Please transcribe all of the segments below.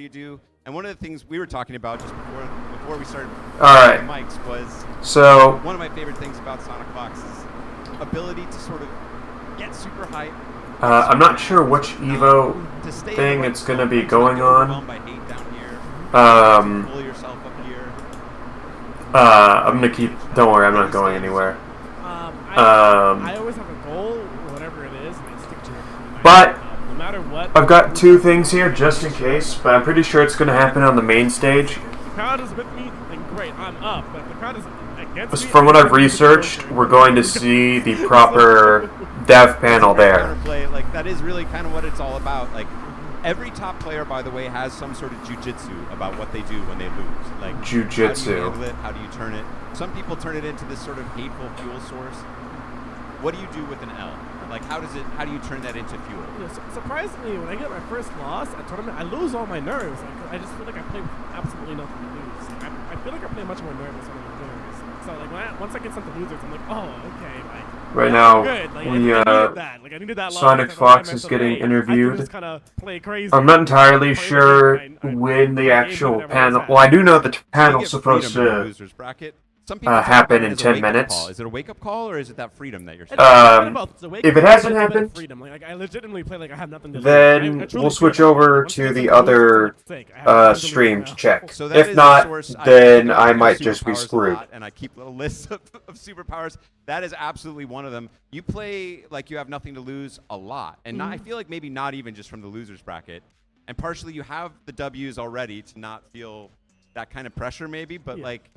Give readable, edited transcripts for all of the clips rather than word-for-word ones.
you do. And one of the things we were talking about just before we started mics was one of my favorite things about Sonic Fox's ability to sort of get super hype. I'm not sure which Evo thing it's going to be going on. I'm going to keep... Don't worry, I'm not going anywhere. I always have a goal, whatever it is, and I stick to it. But no matter what, I've got 2 things here just in case, but I'm pretty sure it's going to happen on the main stage. If the crowd is with me, then great, I'm up. But if the crowd is against me... From what I've researched, we're going to see the proper dev panel there. Like, that is really kind of what it's all about. Like, every top player, by the way, has some sort of jujitsu about what they do when they lose. Like, jujitsu. How do you handle it? How do you turn it? Some people turn it into this sort of hateful fuel source. What do you do with an L? Like, how do you turn that into fuel? Surprisingly, when I get my first loss at tournament, I lose all my nerves. Like, I just feel like I play with absolutely nothing to lose. I feel like I play much more nervous when I'm winners. So, like, once I get something losers, I'm like, oh, okay, like... Right now, good. Like, I needed that Sonic Fox is getting interviewed. Play crazy. I'm not entirely sure when the actual panel... Well, I do know the panel's supposed to happen in 10 minutes. Is it a wake-up call, or is it that freedom that you're saying? If it hasn't happened, like, I legitimately play like I have nothing to then we'll switch over to the other stream to check. So if not, then I might just be screwed. And I keep little lists of superpowers. That is absolutely one of them. You play like you have nothing to lose a lot. And I feel like maybe not even just from the losers bracket. And partially you have the W's already to not feel that kind of pressure maybe, but like...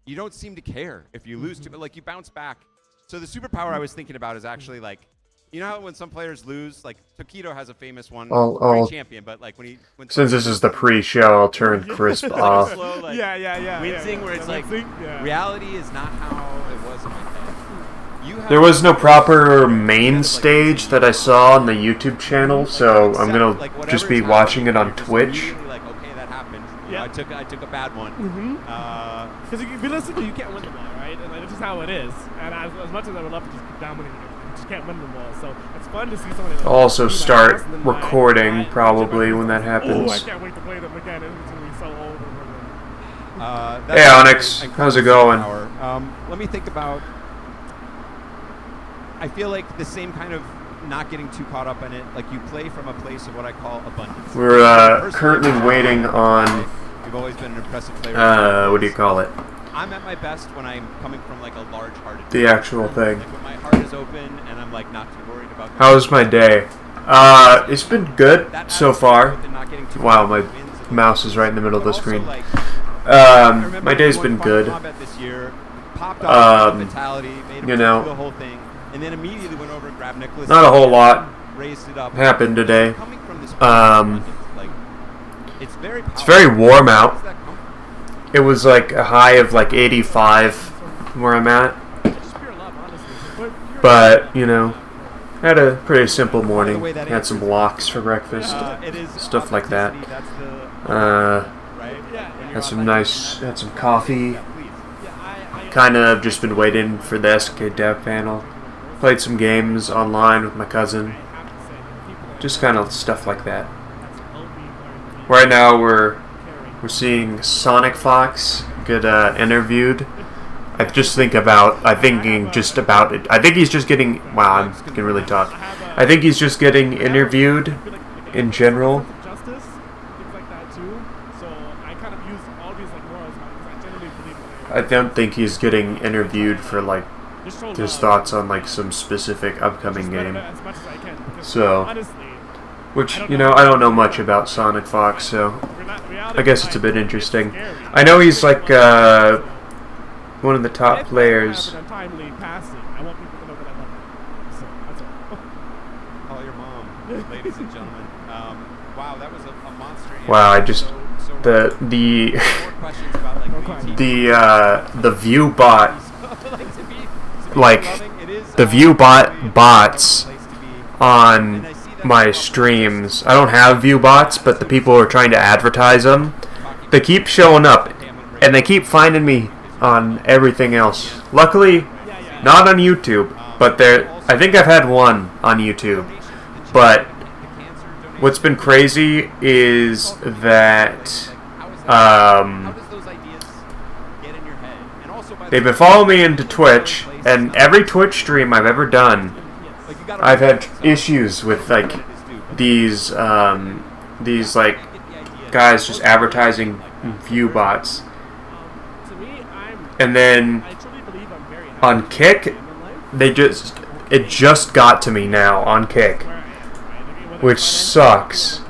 You don't seem to care if you lose but like you bounce back. So the superpower I was thinking about is actually like, you know how when some players lose, like Tokido has a famous one, great champion, but like when since this is the pre-show, I'll turn Crisp off. Slow, like, wincing where it's like, reality is not how it was in my head. There was no proper main stage that I saw on the YouTube channel, so I'm gonna just be watching it on Twitch. Yeah. I took a bad one. Because realistically, you can't win them all, right? And that's just how it is. And as much as I would love to just keep dominating it, you just can't win them all. So it's fun to see somebody. I'll also start recording probably when that happens. Oh, I can't wait to play them again. It's gonna be so old. Hey Onyx, how's it going? Let me think about. I feel like the same kind of. Not getting too caught up in it, like you play from a place of what I call abundance. We're currently waiting on. You've always been an impressive player. What do you call it? I'm at my best when I'm coming from like a large-hearted. The actual thing. Like when my heart is open and I'm like not too worried about. How's my day? It's been good so far. Wow, my mouse is right in the middle of the screen. My day's been good. You know. And then immediately went over and grabbed Nicholas. Not a whole lot raised it up. happened today. It's very warm out. It was like a high of like 85 where I'm at. But, you know, had a pretty simple morning. Had some blocks for breakfast. Stuff like that. Had some coffee. Kind of just been waiting for the SNK Dev Panel. Played some games online with my cousin. Just kind of stuff like that. Right now we're seeing Sonic Fox get interviewed. I think he's just getting. Wow, I'm getting really talk. I think he's just getting interviewed in general. I don't think he's getting interviewed for like his thoughts on like some specific upcoming game. So, which, you know, I don't know much about Sonic Fox, so I guess it's a bit interesting. I know he's like one of the top players. Call your mom, ladies and gentlemen. Wow, that was a monster. Wow, I just the view bot. Like, the view bots on my streams. I don't have view bots, but the people who are trying to advertise them, they keep showing up, and they keep finding me on everything else. Luckily, not on YouTube, but I think I've had one on YouTube. But what's been crazy is that How does those ideas get in your head? And also, by the they've been way, following me into Twitch, and every Twitch stream I've ever done, like, you gotta I've had understand issues with like what it is, dude, but these like guys just advertising view bots, To me, and then I truly believe I'm very happy on Kick, it just got to me now on Kick, where I am, right? Like, which sucks.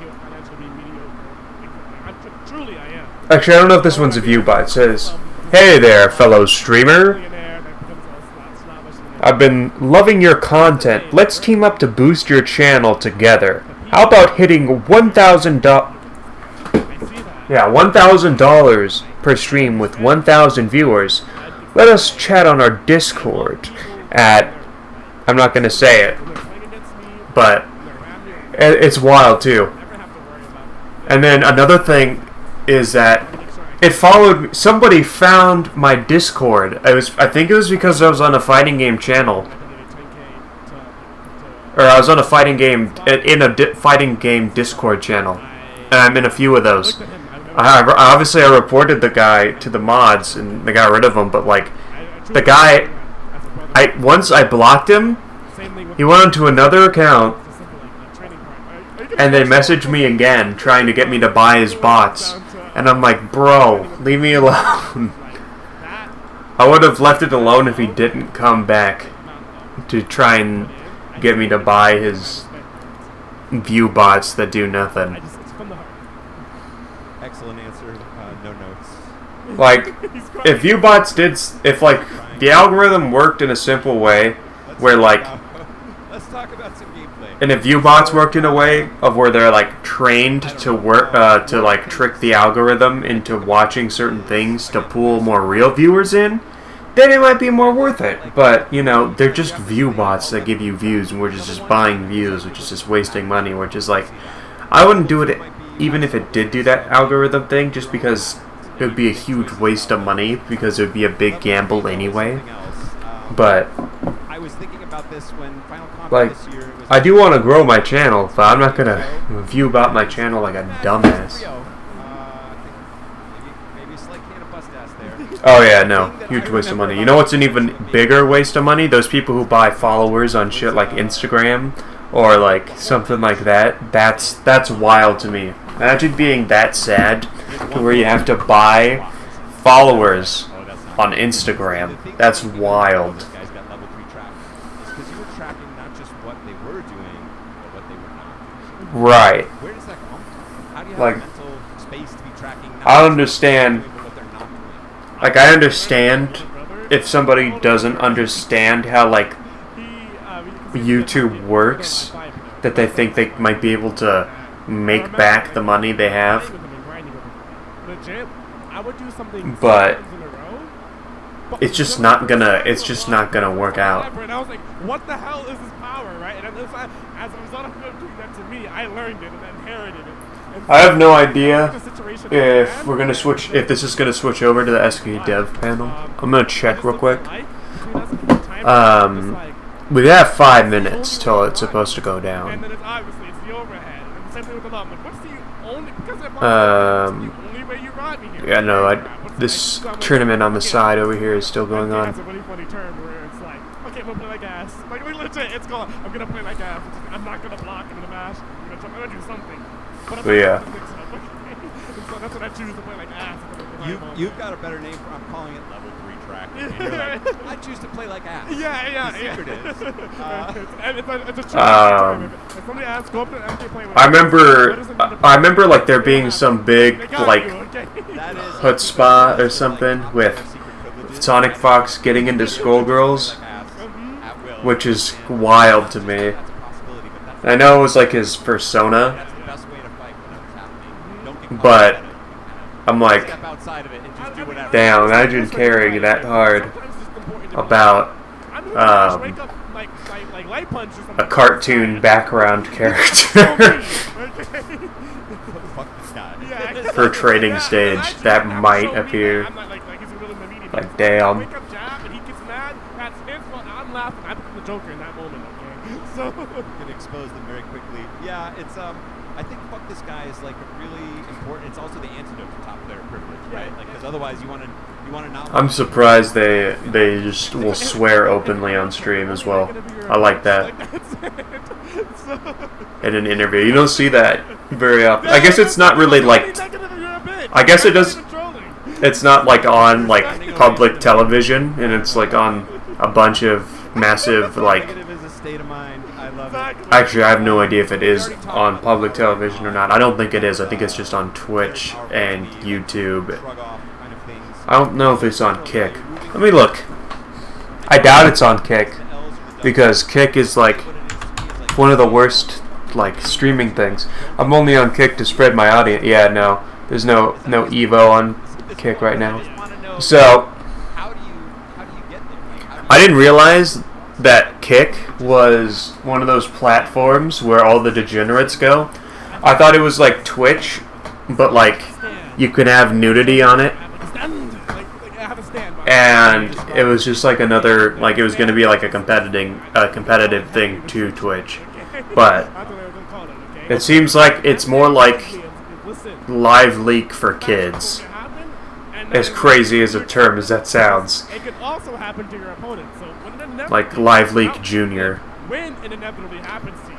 Truly, I am. Actually, I don't know if this one's a view bot. It says, "Hey there, fellow streamer. I've been loving your content. Let's team up to boost your channel together. How about hitting $1,000 per stream with 1,000 viewers? Let us chat on our Discord at..." I'm not gonna say it, but it's wild too. And then another thing is that it followed. Somebody found my Discord. I think it was because I was on a fighting game channel, or I was on a fighting game fighting game Discord channel, and I'm in a few of those. Obviously, I reported the guy to the mods, and they got rid of him. But like, the guy, once I blocked him, he went onto another account, and then messaged me again, trying to get me to buy his bots. And I'm like, bro, leave me alone. I would have left it alone if he didn't come back to try and get me to buy his view bots that do nothing. excellent answer. No notes. Like, if view bots if like the algorithm worked in a simple way, where like, Let's talk about some gameplay. and if view bots worked in a way of where they're like trained to work to like trick the algorithm into watching certain things to pull more real viewers in, then it might be more worth it. But you know, they're just view bots that give you views, and we're just buying views, which is just wasting money. Which is like, I wouldn't do it even if it did do that algorithm thing, just because it would be a huge waste of money, because it would be a big gamble anyway. But I was thinking about this when Final Combat like, this year was I do want to grow my channel, but I'm not gonna view about my channel like a dumbass. Maybe a slight can of bust ass there. Oh yeah, no, huge waste of money. You know what's an even bigger waste of money? Those people who buy followers on shit like Instagram or like something like that. That's wild to me. Imagine being that sad to where you have to buy followers on Instagram. That's wild. These guys got level 3 tracking. It's because you were tracking not just what they were doing, but what they were not doing. Right. Where does that come from? How do you have Like, mental space to be tracking not I just understand. what they're not doing? Like, I understand if somebody doesn't understand how like YouTube works, that they think they might be able to make back the money they have. But it's just not gonna work out. And I was like, what the hell is this power, right? And as a result of him doing that to me, I learned it and inherited it. And I have no idea the situation if we're gonna switch. If this is gonna switch over to the SNK Dev Panel. I'm gonna check real quick. We have 5 minutes till it's supposed to go And down. then it's obviously it's the overhead. And the same thing with the love. Like, what's the only because if Um, the only way you ride me here? Yeah, no. This tournament on the side over here is still going on. That's a really funny term where it's like, okay, I'm gonna play like ass. Like legit, it's called. I'm gonna play like ass. I'm not gonna block. I'm gonna mash. I'm gonna do something. But I'm Yeah. not gonna mix it up. So that's what I choose to play like ass. You've got a better name for. I'm calling it level 3 tracking. And you're like, I choose to play like ass. Yeah. The secret is. It's a true term. If somebody asks, go up to MK play with I remember like there being some big like chutzpah or something with Sonic Fox getting into Skullgirls, which is wild to me. I know it was like his persona, but I'm like, damn, imagine caring that hard about a cartoon background character for trading stage that might appear. Like, damn. I'm laughing. I become the Joker in that moment. Okay, so Can expose them very quickly. Yeah, it's I think fuck this guy is like a really important. It's also the antidote to top player privilege, right? Like, because otherwise you want to not. I'm surprised they just will swear openly on stream as well. I like that. In an interview, you don't see that very often. I guess it's not really like. I guess it does. It's not like on like public television, and it's like on a bunch of massive like. Actually, I have no idea if it is on public television or not. I don't think it is. I think it's just on Twitch and YouTube. I don't know if it's on Kick. Let me look. I doubt it's on Kick because Kick is like one of the worst like streaming things. I'm only on Kick to spread my audience. Yeah, no. There's no Evo on Kick right now. So I didn't realize that Kick was one of those platforms where all the degenerates go. I thought it was like Twitch, but like you could have nudity on it. And it was just like another, like it was going to be like a competitive thing to Twitch. But it seems like it's more like live leak for kids. As crazy as a term as that sounds. It could also happen to your opponent. So like Live Leak Junior. When it inevitably happens to you,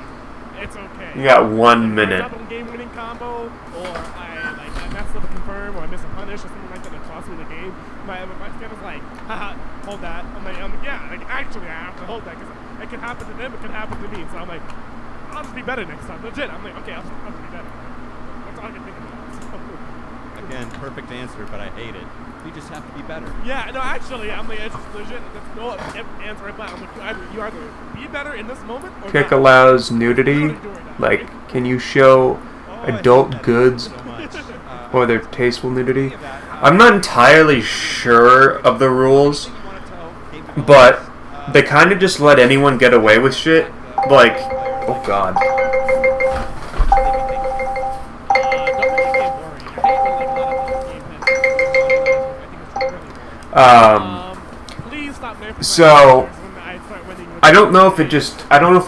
it's okay. You got 1 minute. Double game-winning combo, or I messed up a confirm, or I missed a punish, or something like that that cost me the game. My skin is like, haha, hold that. I'm like, yeah, like actually I have to hold that because it could happen to them, it could happen to me. So I'm like, I'll just be better next time. Legit, I'm like, okay, I'll just be better. That's all I can think about. Again, perfect answer, but I hate it. You just have to be better. Yeah, no, actually, I'm like, it's just legit. That's no answer right back. I'm like, you either be better in this moment or Kick not. allows nudity. Like, can you show adult goods or their tasteful nudity? I'm not entirely sure of the rules, but they kind of just let anyone get away with shit. Like, oh god. So I don't know if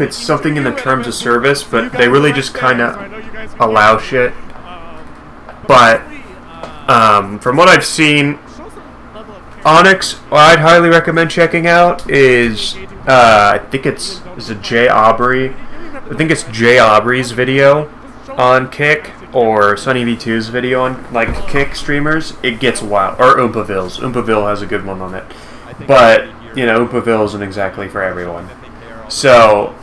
it's something in the terms of service, but they really just kind of allow shit. But from what I've seen, Onyx, what I'd highly recommend checking out is I think it's Jay Aubrey. I think it's Jay Aubrey's video on Kick, or Sunny V2's video on like Kick streamers. It gets wild. Or Oompaville's. Oompaville has a good one on it. But, you know, Oompaville isn't exactly for everyone. So,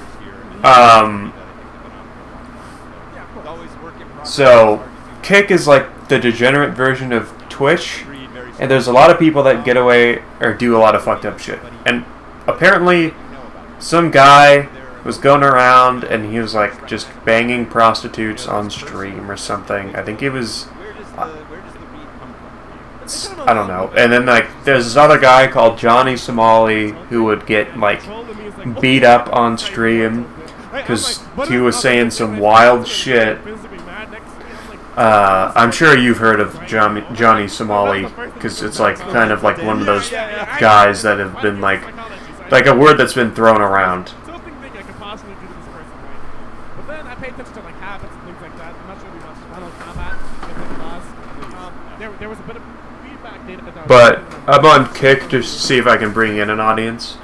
Kick is like the degenerate version of Twitch, and there's a lot of people that get away or do a lot of fucked up shit. And apparently, some guy was going around and he was like just banging prostitutes on stream or something. I think it was, I don't know. And then like there's this other guy called Johnny Somali who would get like beat up on stream because he was saying some wild shit. I'm sure you've heard of Johnny Somali because it's like kind of like one of those guys that have been like a word that's been thrown around. But I'm on Kick to see if I can bring in an audience.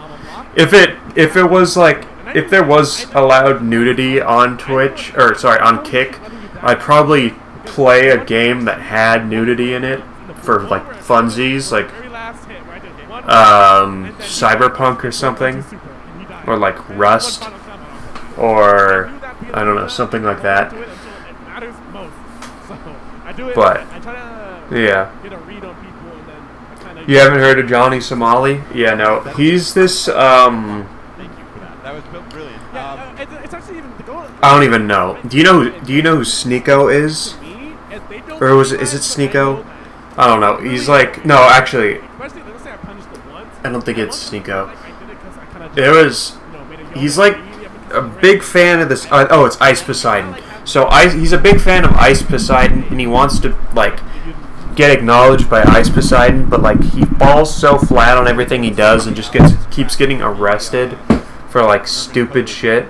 If there was allowed nudity on Twitch, or sorry, on Kick, I'd probably play a game that had nudity in it for like funsies, like Cyberpunk or something, or like Rust, or I don't know, something like that. But yeah. You haven't heard of Johnny Somali? Yeah, no. He's this, Thank you for that. That was brilliant. I don't even know. Do you know who Sneeko is? Or is it Sneeko? I don't know. He's like, no, actually, I don't think it's Sneeko. He's like a big fan of this, oh, it's Ice Poseidon. So he's a big fan of Ice Poseidon, and he wants to, like, get acknowledged by Ice Poseidon, but like he falls so flat on everything he does and just keeps getting arrested for like stupid shit.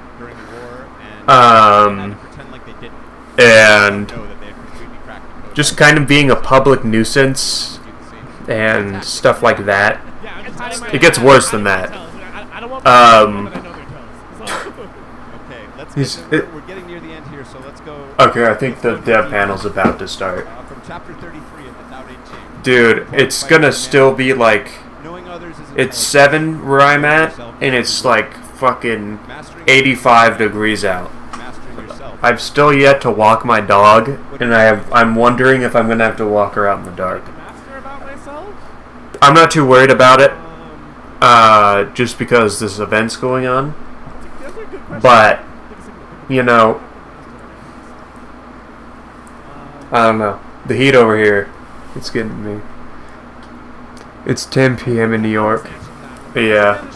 and know that they've completely cracked the code. just kind of being a public nuisance and stuff like that. Yeah, I'm just hiding my, It gets worse than that. I don't want people to know that I know their toes. Okay, let's He's- get we're getting near the end here, so let's go. Okay, I think the dev panel's about to start. From chapter 33 of Without a Jing. Dude, it's gonna still be like, Knowing others is it's 7 where I'm at, and it's like fucking 85 degrees out. mastering yourself. I've still yet to walk my dog, and I'm wondering if I'm gonna have to walk her out in the dark. Master about myself? I'm not too worried about it, just because this event's going on. That's a good question. But, you know, I don't know. The heat over here, it's getting me. It's 10 p.m. in New York. Yeah.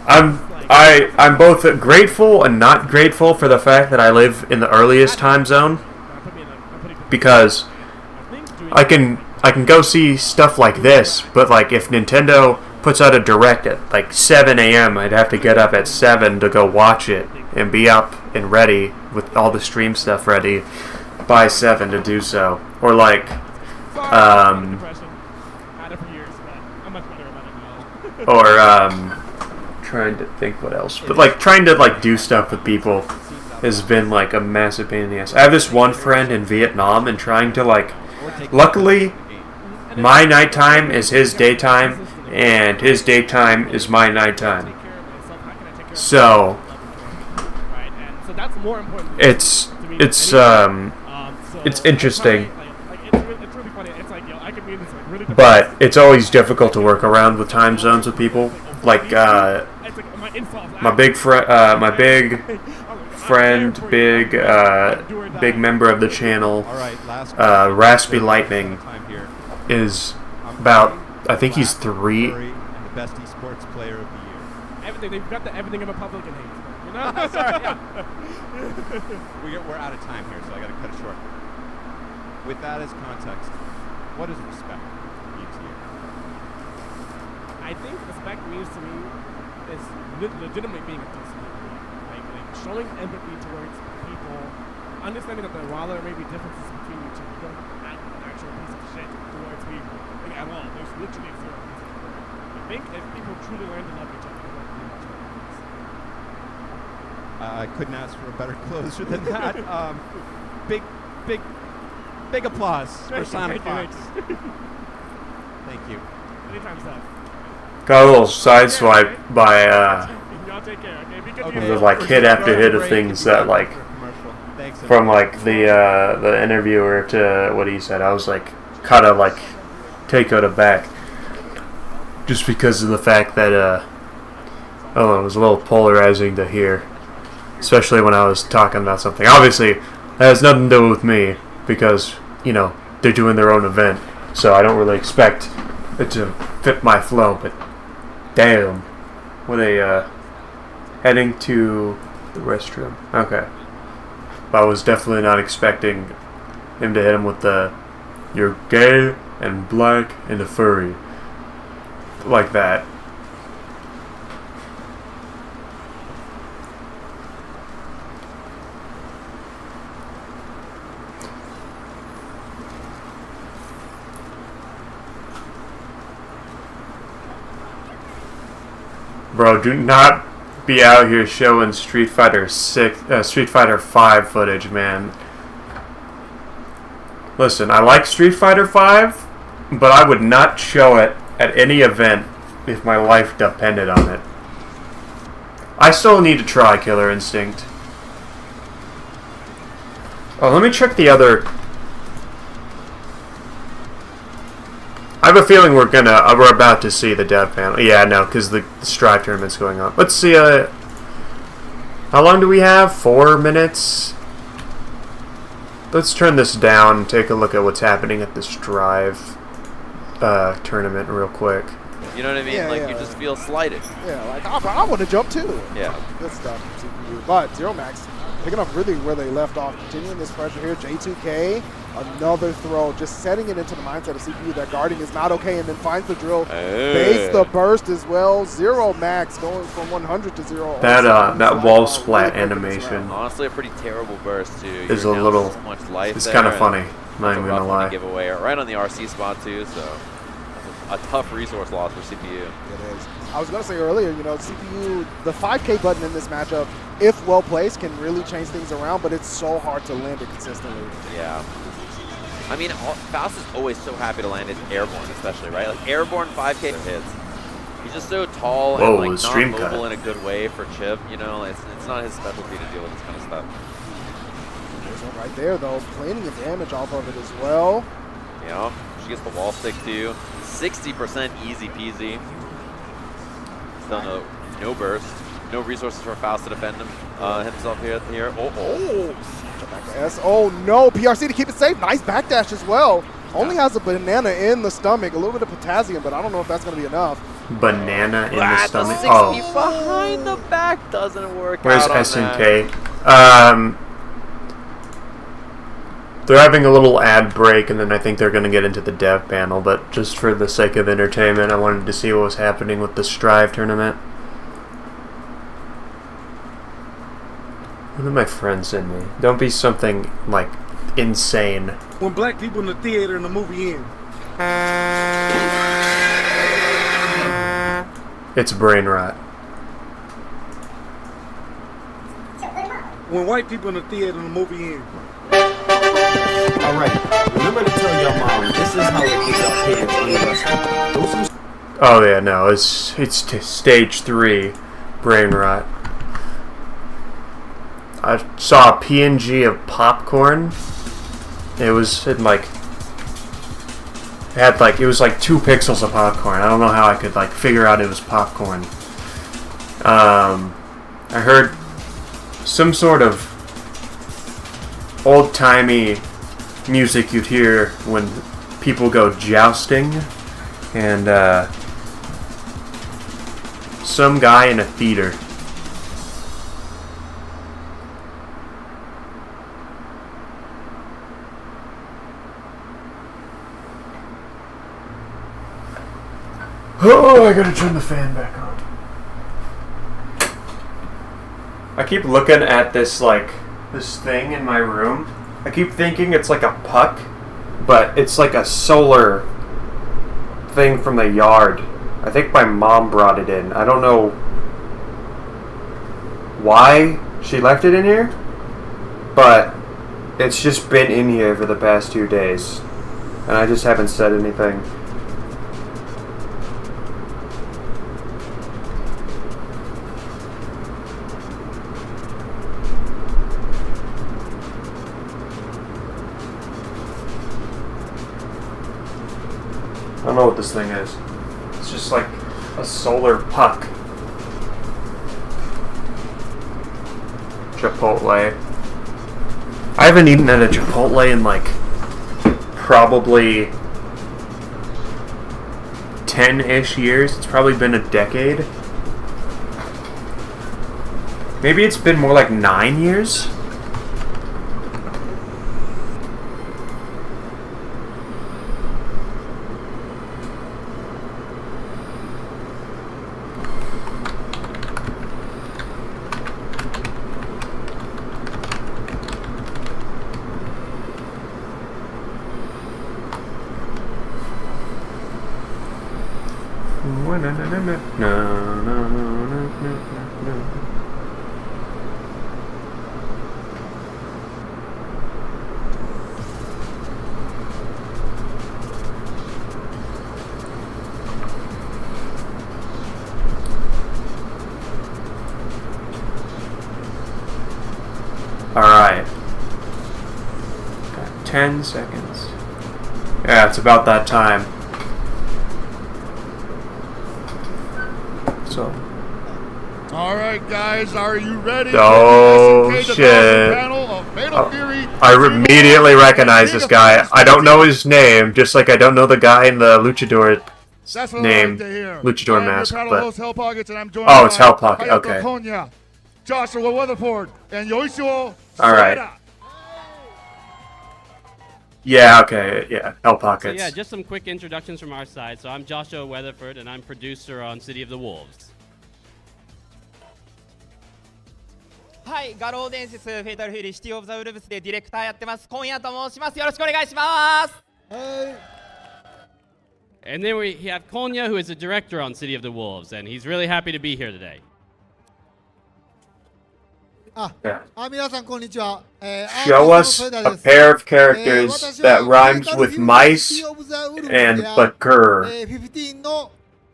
I'm both grateful and not grateful for the fact that I live in the earliest time zone, because I can go see stuff like this, but like if Nintendo puts out a direct at like 7 a.m., I'd have to get up at 7 to go watch it and be up and ready with all the stream stuff ready by 7 to do so. Or like or trying to think what else, but like trying to like do stuff with people has been like a massive pain in the ass. I have this one friend in Vietnam, and trying to like, luckily my nighttime is his daytime and his daytime is my nighttime, so it's interesting, but it's always difficult to work around with time zones with people. Like my big member of the channel, Raspy Lightning, is about, I think he's 3. And the best esports player of the year. Everything, they've got the everything a Republican hates. You know? Sorry. We're out of time here, so I got to cut it short. With that as context, what is respect mean to you? I think respect means to me is legitimately being a decent human. Like showing empathy towards people, understanding that while there may be differences between you two, you don't act an actual piece of shit towards people. Like at all. There's literally zero reason for it. I think if people truly learn to love each other, they won't be much more peace. I couldn't ask for a better closer than that. Big applause for Sonic Fox. Thank you. Anytime, Seth. Got a little sideswiped by Y'all take care, okay? Be good to the like hit after hit of things that like from like the interviewer to what he said. I was like kind of like taken aback, just because of the fact that I don't know, it was a little polarizing to hear, especially when I was talking about something. Obviously, that has nothing to do with me, because you know they're doing their own event, so I don't really expect it to fit my flow. But damn, were they heading to the restroom? Okay. But I was definitely not expecting him to hit him with the "you're gay and black and a furry" like that. Bro, do not be out here showing Street Fighter 5 footage, man. Listen, I like Street Fighter 5, but I would not show it at any event if my life depended on it. I still need to try Killer Instinct. Oh, let me check the other. I have a feeling we're about to see the dev panel. Yeah, no, because the Strive tournament's going on. Let's see. How long do we have? 4 minutes. Let's turn this down and take a look at what's happening at the Strive tournament real quick. You know what I mean? Yeah, like yeah. you just feel slighted. Yeah, like I want to jump too. Yeah. Good stuff. But Zero Max picking up really where they left off. Continuing this pressure here. J2K, another throw. Just setting it into the mindset of CPU that guarding is not okay, and then finds the drill. Base the burst as well. 0 max going from 100 to 0. That wall splat animation. Honestly, a pretty terrible burst too. Is a little. So much life it's there, kind of funny. Not even gonna lie. Giveaway right on the RC spot too. So a tough resource loss for CPU. It is. I was going to say earlier, you know, CPU, the 5K button in this matchup, if well placed, can really change things around, but it's so hard to land it consistently. Yeah. I mean, Faust is always so happy to land his airborne, especially, right? Like, airborne 5K hits. He's just so tall and, like, not mobile in a good way for Chip, you know? It's not his specialty to deal with this kind of stuff. There's one right there, though. Planning and damage off of it as well. Yeah. She gets the wall stick, too. 60% easy peasy. Still no burst. No resources for Faust to defend himself here. Oh no, PRC to keep it safe. Nice backdash as well. Only has a banana in the stomach, a little bit of potassium, but I don't know if that's going to be enough. Banana in the stomach. The 60 behind the back doesn't work. Where's out on SNK? They're having a little ad break, and then I think they're going to get into the dev panel, but just for the sake of entertainment, I wanted to see what was happening with the Strive tournament. What did my friend send me? Don't be something, like, insane. When black people in the theater and the movie end. It's brain rot. When white people in the theater and the movie end. Alright, remember to tell your mom this is how they keep their kids unrested. Oh yeah, no, it's stage 3 brain rot. I saw a PNG of popcorn. It was it was like 2 pixels of popcorn. I don't know how I could like figure out it was popcorn. I heard some sort of old-timey music you'd hear when people go jousting, and some guy in a theater. Oh, I gotta turn the fan back on. I keep looking at this thing in my room. I keep thinking it's like a puck, but it's like a solar thing from the yard. I think my mom brought it in. I don't know why she left it in here, but it's just been in here for the past 2 days, and I just haven't said anything. I don't know what this thing is. It's just like a solar puck. Chipotle. I haven't eaten at a Chipotle in like probably 10-ish years. It's probably been a decade. Maybe it's been more like 9 years. Alright. Got 10 seconds. Yeah, it's about that time. So. Alright guys, are you ready? Oh shit. I immediately recognize this guy. I don't know his name, just like I don't know the guy in the luchador name. Luchador mask, but... Oh, it's Hell Pocket, okay. Joshua Weatherford and Yoshio All right. Soeda. Yeah, okay, yeah, Hell Pockets. So yeah, just some quick introductions from our side. So I'm Joshua Weatherford, and I'm producer on City of the Wolves. はい、画廊伝説フェイタルフューリーシティオブザウルブスでディレクターやってます今夜と申します。よろしくお願いします。 And then we have Konya, who is the director on City of the Wolves, and he's really happy to be here today. Show us a pair of characters that rhymes with mice and but grr. 15の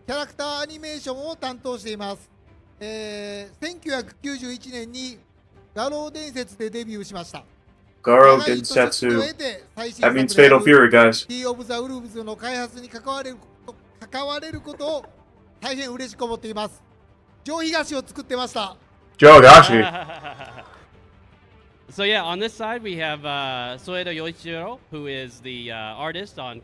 キャラクターアニメーションを担当しています。1991年に画廊伝説でデビューしました。Garo Densetsu. That means Fatal Fury, guys. City of the Wolves の開発に関われることを大変嬉しく思っています。上東を作ってました。Joe Gashi. So yeah, on this side we have Soeda Yoichiro, who is the artist on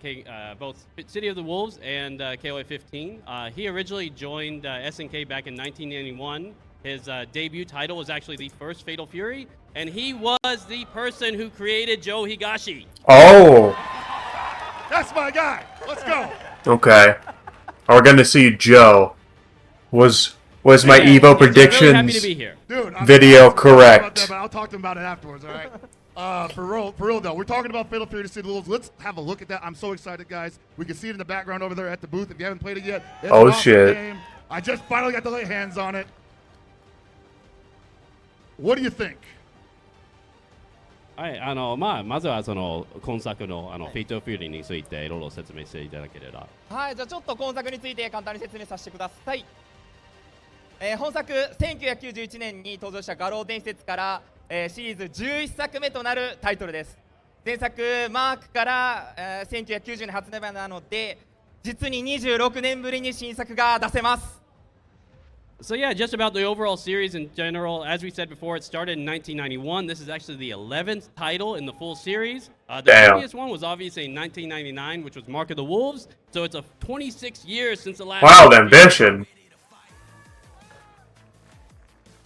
both City of the Wolves and KOA 15. He originally joined SNK back in 1991. His debut title was actually the first Fatal Fury, and he was the person who created Joe Higashi. Oh. That's my guy. Let's go. Okay. We're gonna see Joe. Was my Evo predictions Dude, video correct? I'll talk to him about it afterwards, all right? For real though, we're talking about Fatal Fury to City of the Wolves. Let's have a look at that. I'm so excited, guys. We can see it in the background over there at the booth. If you haven't played it yet, it's oh an awesome shit! game. I just finally got to lay hands on it. What do you think? はい、まずはその今作のフェイトフューリーについていろいろ説明していただければ。はい、じゃあちょっと今作について簡単に説明させてください。本作1991年に登場した画廊伝説から、シリーズ11作目となるタイトルです。前作マークから、1990年発売なので実に26年ぶりに新作が出せます。So yeah, just about the overall series in general, as we said before, it started in 1991. This is actually the 11th title in the full series. The previous one was obviously in 1999, which was Mark of the Wolves. So it's 26 years since the last. Wow, the ambition.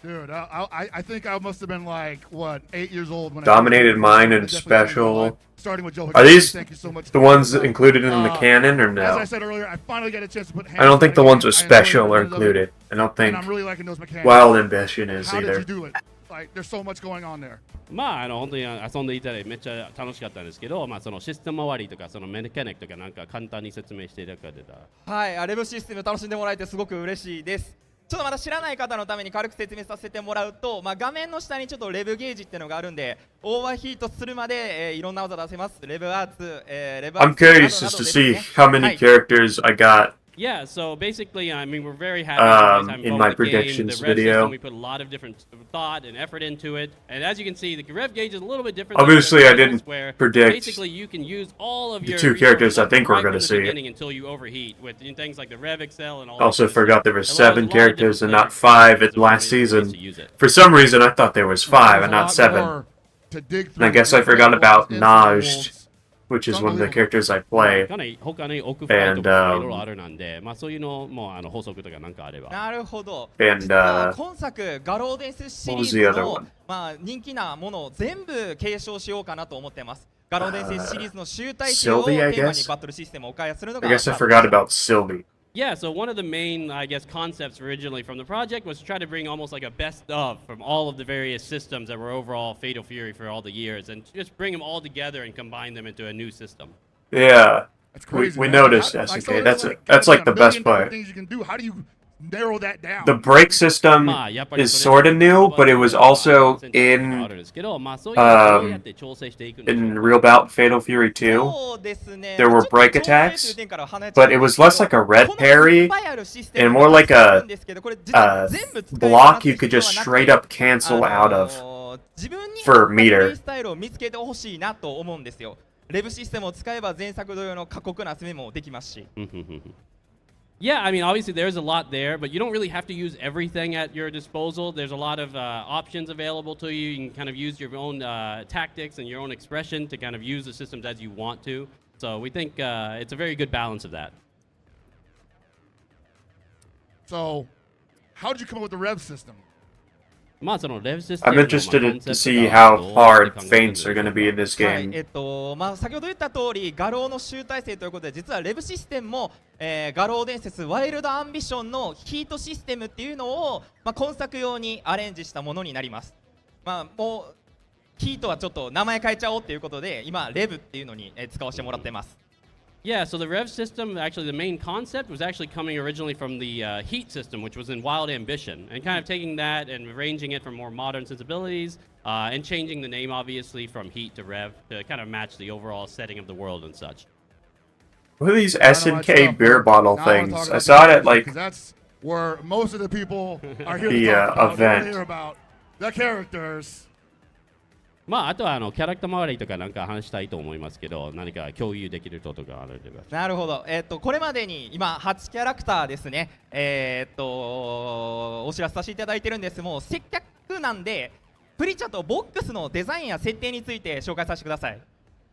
Dude, I think I must have been like, what, 8 years old when Dominated Mind and Special. Starting with Joe. Are these Thank you so much the ones included in the canon or no? As I said earlier, I finally got a chance to put hands I don't think the ones with I Special are enjoyed those. included. I don't think And I'm really liking those mechanics. Wild Ambition is How did either. you do it? Like, there's so much going on there. まあ本当に遊んでいたらめっちゃ楽しかったんですけど、まあそのシステム周りとかそのメカニックとかなんか簡単に説明していただけたら。はい、レブシステム楽しんでもらえてすごく嬉しいです。ちょっとまだ知らない方のために軽く説明させてもらうと、画面の下にちょっとレブゲージっていうのがあるんで、オーバーヒートするまで、いろんな技出せます。レブアーツ、レブアーツ I'm curious as to see how many characters I got. Yeah, so basically, I mean, we're very happy in my predictions video. We put a lot of different thought and effort into it, and as you can see, the rev gauge is a little bit different. Obviously, I didn't predict basically you can use all of your the two characters I think we're going to see. Until you overheat with things like the rev excel and all. Also forgot there were 7 characters and not 5 at last season. For some reason, I thought there was 5 and not 7. And I guess I forgot about Najd, which is one of the characters I play. And なるほど。 And 今作画廊伝説シリ what ー was ズ the other の one? 人気なものを全部継承しようかなと思ってます。画廊伝説シリーズの集大成をテ Sylvie, I ーマに guess? バトルシステムを開発するのが I guess I forgot about Sylvie. Yeah, so one of the main, I guess, concepts originally from the project was to try to bring almost like a best of from all of the various systems that were overall Fatal Fury for all the years, and just bring them all together and combine them into a new system. Yeah, Crazy, we man. noticed SNK. That's like the best part. Things you can do. How do you narrow that down? The break system is sort of new, but it was also in Real Bout Fatal Fury 2. There were break attacks, but it was less like a red parry and more like a block you could just straight up cancel out of for meter. レブシステムを使えば前作同様の過酷な集めもできますし。Yeah, I mean, obviously there's a lot there, but you don't really have to use everything at your disposal. There's a lot of options available to you. You can kind of use your own tactics and your own expression to kind of use the systems as you want to. So we think it's a very good balance of that. So, how did you come up with the rev system? I'm interested to see how hard feints are going to be in this はい game. 先ほど言った通り、画廊の集大成ということで、実はレブシステムも、画廊伝説ワイルドアンビションのヒートシステムっていうのを、今作用にアレンジしたものになります。もうヒートはちょっと名前変えちゃおうっていうことで、今レブっていうのに、使わせてもらってます。Yeah, so the Rev system, actually the main concept was actually coming originally from the Heat system, which was in Wild Ambition, and kind of taking that and arranging it for more modern sensibilities, and changing the name obviously from Heat to Rev to kind of match the overall setting of the world and such. What are these SNK beer bottle things? I saw it at like that's where most of the people are here the to talk about, event. hear about the characters. あとはキャラクター周りとかなんか話したいと思いますけど、何か共有できることがあれば。なるほど。これまでに今8キャラクターですね。お知らせさせていただいてるんですもう接客なんで、プリチャとボックスのデザインや設定について紹介させてください。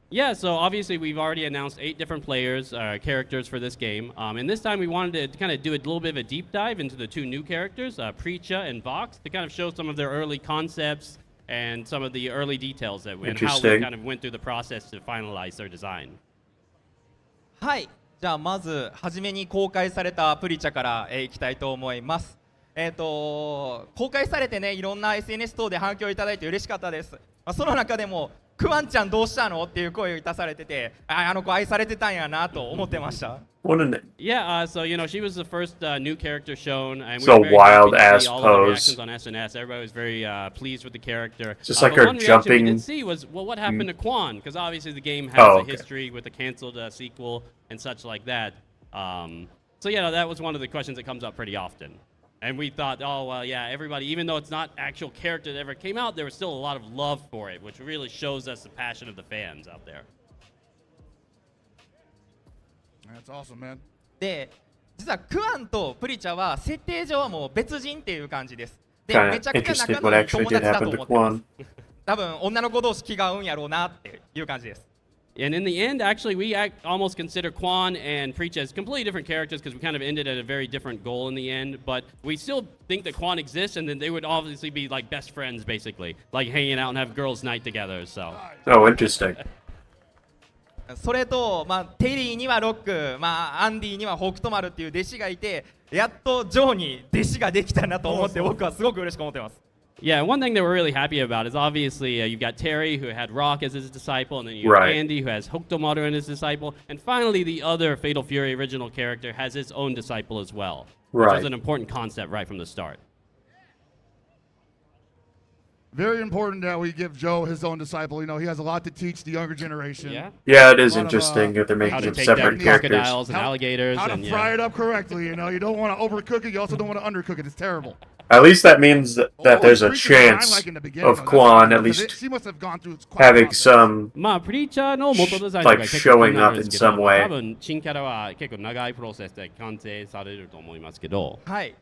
Yeah, so obviously we've already announced 8 different players, characters for this game, and this time we wanted to kind of do a little bit of a deep dive into the 2 new characters, Preacha and Vox, to kind of show some of their early concepts and some of the early details that and how we kind of went through the process to finalize their design. はい、じゃあまず初めに公開されたプリチャから、いきたいと思います。公開されてね、いろんな SNS 等で反響いただいて嬉しかったです。その中でもクワンちゃんどうしたのっていう声をいたされてて、あの子愛されてたんやなと思ってました。Yeah, so she was the first new character shown, and we so were very wild happy to ass see all pose. the reactions on SNS. Everybody was very pleased with the character. Just like but her one reaction we jumping. did see was, well, what happened to Quan? Because obviously the game has a history with the canceled sequel and such like that. So yeah, that was one of the questions that comes up pretty often. And we thought, oh, well, yeah, everybody, even though it's not actual character that ever came out, there was still a lot of love for it, which really shows us the passion of the fans out there. That's awesome, man. で、実はクアンとプリチャは設定上はもう別人っていう感じです。で、めちゃくちゃ仲のいい友達だと思ってます。多分女の子同士気が合うんやろうなっていう感じです。And in the end, actually, we almost consider Quan and Preacha as completely different characters because we kind of ended at a very different goal in the end. But we still think that Quan exists, and then they would obviously be like best friends, basically, like hanging out and have girls' night together. So. Oh, interesting. それと、テリーにはロック、アンディには北斗丸っていう弟子がいて、やっとジョーに弟子ができたなと思って僕はすごく嬉しく思ってます。Yeah, one thing that we're really happy about is obviously you've got Terry who had Rock as his disciple, and then you have Andy who has Hokutomaru as his disciple, and finally the other Fatal Fury original character has his own disciple as well, which was an important concept right from the start. Very important that we give Joe his own disciple. You know, he has a lot to teach the younger generation. Yeah, it is interesting that they're making them separate characters. Crocodiles and alligators. How to fry it up correctly. You know, you don't want to overcook it. You also don't want to undercook it. It's terrible. At least that means that there's a chance of Quan at least having some like showing up in some way. 多分新キャラは結構長いプロセスで完成されると思いますけど。はい。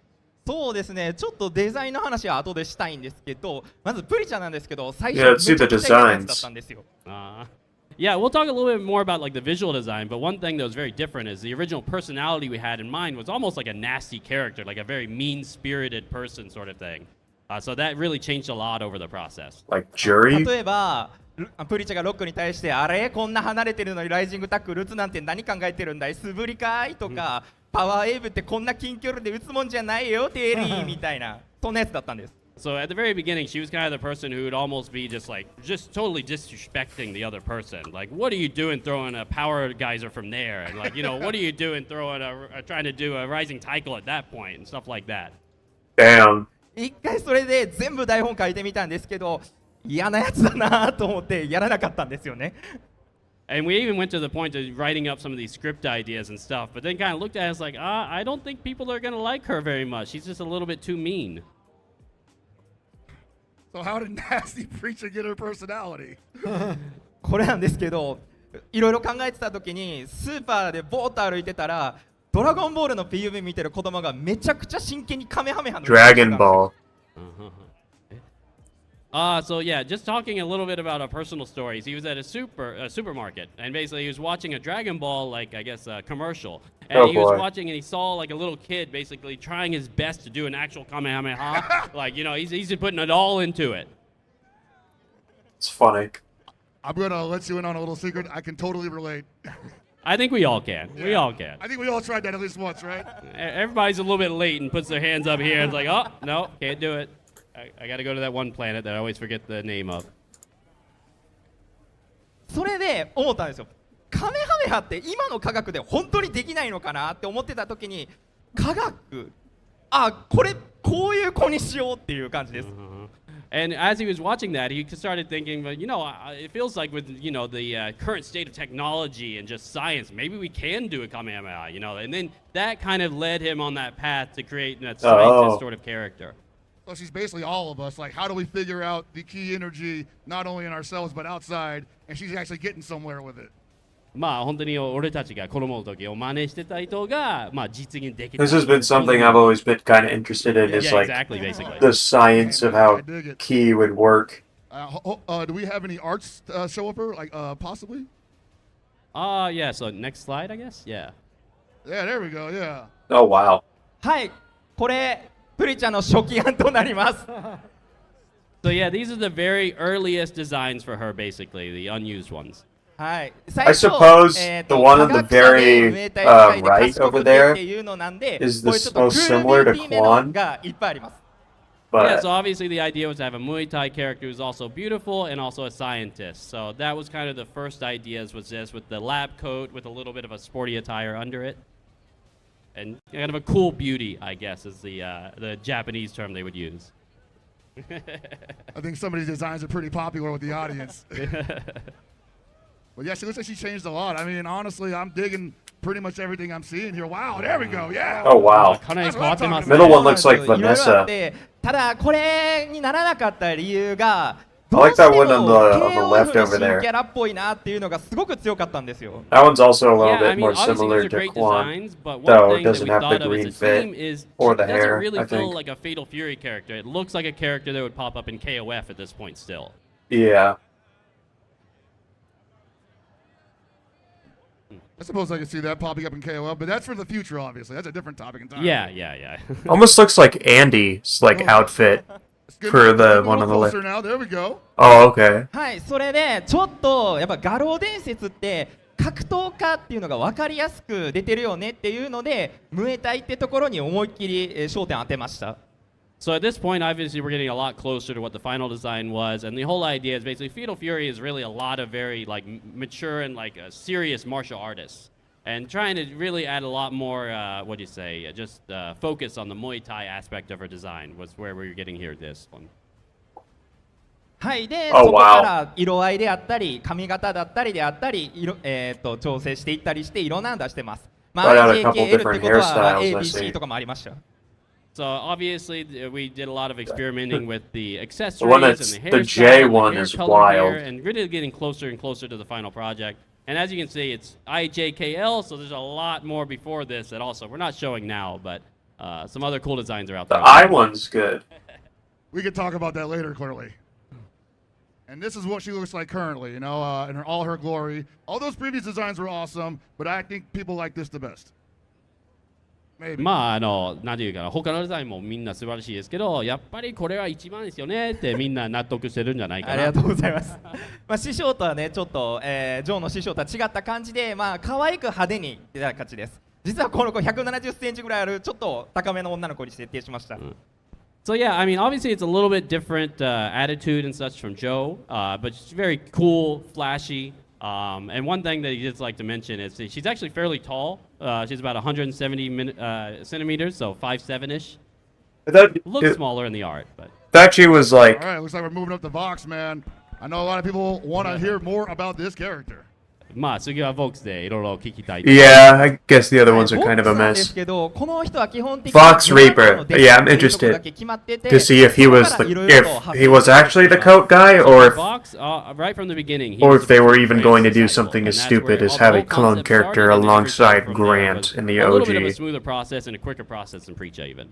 そうですね、ちょっとデザインの話は後でしたいんですけど、まずプリチャなんですけど、最初めちゃくちゃいいやつだったんですよ。Yeah, we'll talk a little bit more about like the visual design, but one thing that was very different is the original personality we had in mind was almost like a nasty character, like a very mean-spirited person sort of thing. So that really changed a lot over the process. Like Jury? 例えば、プリチャがロックに対して、あれこんな離れてるのにライジングタックル打つなんて何考えてるんだい素振りかいとか、パワーエイブってこんな近距離で打つもんじゃないよ、テリーみたいな、そんなやつだったんです。So at the very beginning, she was kind of the person who would almost be just totally disrespecting the other person. Like, what are you doing throwing a power geyser from there? And like, what are you doing throwing trying to do a rising tackle at that point and stuff like that. Damn. 一回それで全部台本書いてみたんですけど、嫌なやつだなと思ってやらなかったんですよね。And we even went to the point of writing up some of these script ideas and stuff, but then kind of looked at us like, I don't think people are going to like her very much. She's just a little bit too mean. So how did Nasty Preacher get her personality? これなんですけど、いろいろ考えてた時にスーパーでボーッと歩いてたら、ドラゴンボールの PV 見てる子供がめちゃくちゃ真剣にカメハメハの Dragon Ball. So yeah, just talking a little bit about personal stories. He was at a supermarket, and basically he was watching a Dragon Ball, like I guess, commercial. And he was watching, and he saw like a little kid basically trying his best to do an actual Kamehameha. Like, you know, he's putting it all into it. It's funny. I'm gonna let you in on a little secret. I can totally relate. I think we all can. Yeah. We all can. I think we all tried that at least once, right? Everybody's a little bit late and puts their hands up here and it's like, oh, no, can't do it. I got to go to that one planet that I always forget the name of. それで思ったんですよ。カメハメハって今の科学で本当にできないのかなって思ってた時に、科学、あ、こういう子にしようっていう感じです。And as he was watching that, he started thinking, you know, it feels like with, you know, the current state of technology and just science, maybe we can do a Kamehameha, you know. And then that kind of led him on that path to create that scientist sort of character. So she's basically all of us. Like, how do we figure out the key energy, not only in ourselves, but outside? And she's actually getting somewhere with it. まあ本当に俺たちが子供の時を真似してた人がまあ実現できた。This has been something I've always been kind of interested in. Is like basically. The science of how key would work. Do we have any arts show up her? Like possibly? Yeah. So next slide, I guess. Yeah. Yeah. There we go. Yeah. Oh wow. はい、これプリちゃんの初期案となります。So yeah, these are the very earliest designs for her, basically the unused ones. I suppose the one on the very right over there is the most similar to Quan. But yeah, so obviously the idea was to have a Muay Thai character who's also beautiful and also a scientist. So that was kind of the first ideas was this with the lab coat with a little bit of a sporty attire under it. And kind of a cool beauty, I guess, is the Japanese term they would use. I think some of these designs are pretty popular with the audience. But yeah, she looks like she changed a lot. I mean, honestly, I'm digging pretty much everything I'm seeing here. Wow, there we go. Yeah. Oh wow. Middle one looks like Vanessa. ただこれにならなかった理由が。I like that one on the left over there. That one's also a little bit more similar to Quan, though it doesn't have the green fit or the hair, really I feel think. like a Fatal Fury character. It looks like a character that would pop up in KOF at this point still. Yeah. I suppose I can see that popping up in KOL, but that's for the future, obviously. That's a different topic entirely. Yeah. Almost looks like Andy's outfit for the one on the left. Now. There we go. Oh, okay. はい、それでちょっとやっぱ画廊伝説って格闘家っていうのが分かりやすく出てるよねっていうので、ムエタイってところに思いっきり焦点当てました。So at this point, obviously, we're getting a lot closer to what the final design was, and the whole idea is basically Fatal Fury is really a lot of very mature and serious martial artists, and trying to really add a lot more, what do you say, just focus on the Muay Thai aspect of her design was where we were getting here. This one. はい、で、そこから色合いであったり、髪型だったりであったり、調整していったりしていろんなの出してます。まあ、JKL ってことは ABC とかもありました。So obviously we did a lot of experimenting with the accessories the one and that's, the hairstyle, the J one hair is color wild, here, and really getting closer and closer to the final project. And as you can see, it's IJKL, so there's a lot more before this that also we're not showing now, but some other cool designs are out there. The I one's good. We could talk about that later, clearly. And this is what she looks like currently, you know, in all her glory. All those previous designs were awesome, but I think people like this the best. まあなんていうかな、他のデザインもみんな素晴らしいですけど、やっぱりこれは一番ですよねってみんな納得してるんじゃないかな。ありがとうございます。まあ師匠とはねちょっと、ジョーの師匠とは違った感じで、まあ可愛く派手に出た感じです。実はこの子170センチぐらいあるちょっと高めの女の子に設定しました。So yeah, I mean, obviously it's a little bit different attitude and such from Joe, but it's very cool, flashy. And one thing that he just like to mention is she's actually fairly tall. She's about 170 centimeters, so 5'7"-ish. Looks smaller in the art, but. That she was like. All right, looks like we're moving up the Vox, man. I know a lot of people want to hear more about this character. まあ次は Vox でいろいろ聞きたい。Yeah, I guess the other ones are kind of a mess. Vox Reaper. Yeah, I'm interested to see if he was actually the coat guy, or if Vox, right from the beginning, or if they were even going to do something as stupid as have a clone character alongside Grant in the OG. A little bit of a smoother process and a quicker process than Preacha even.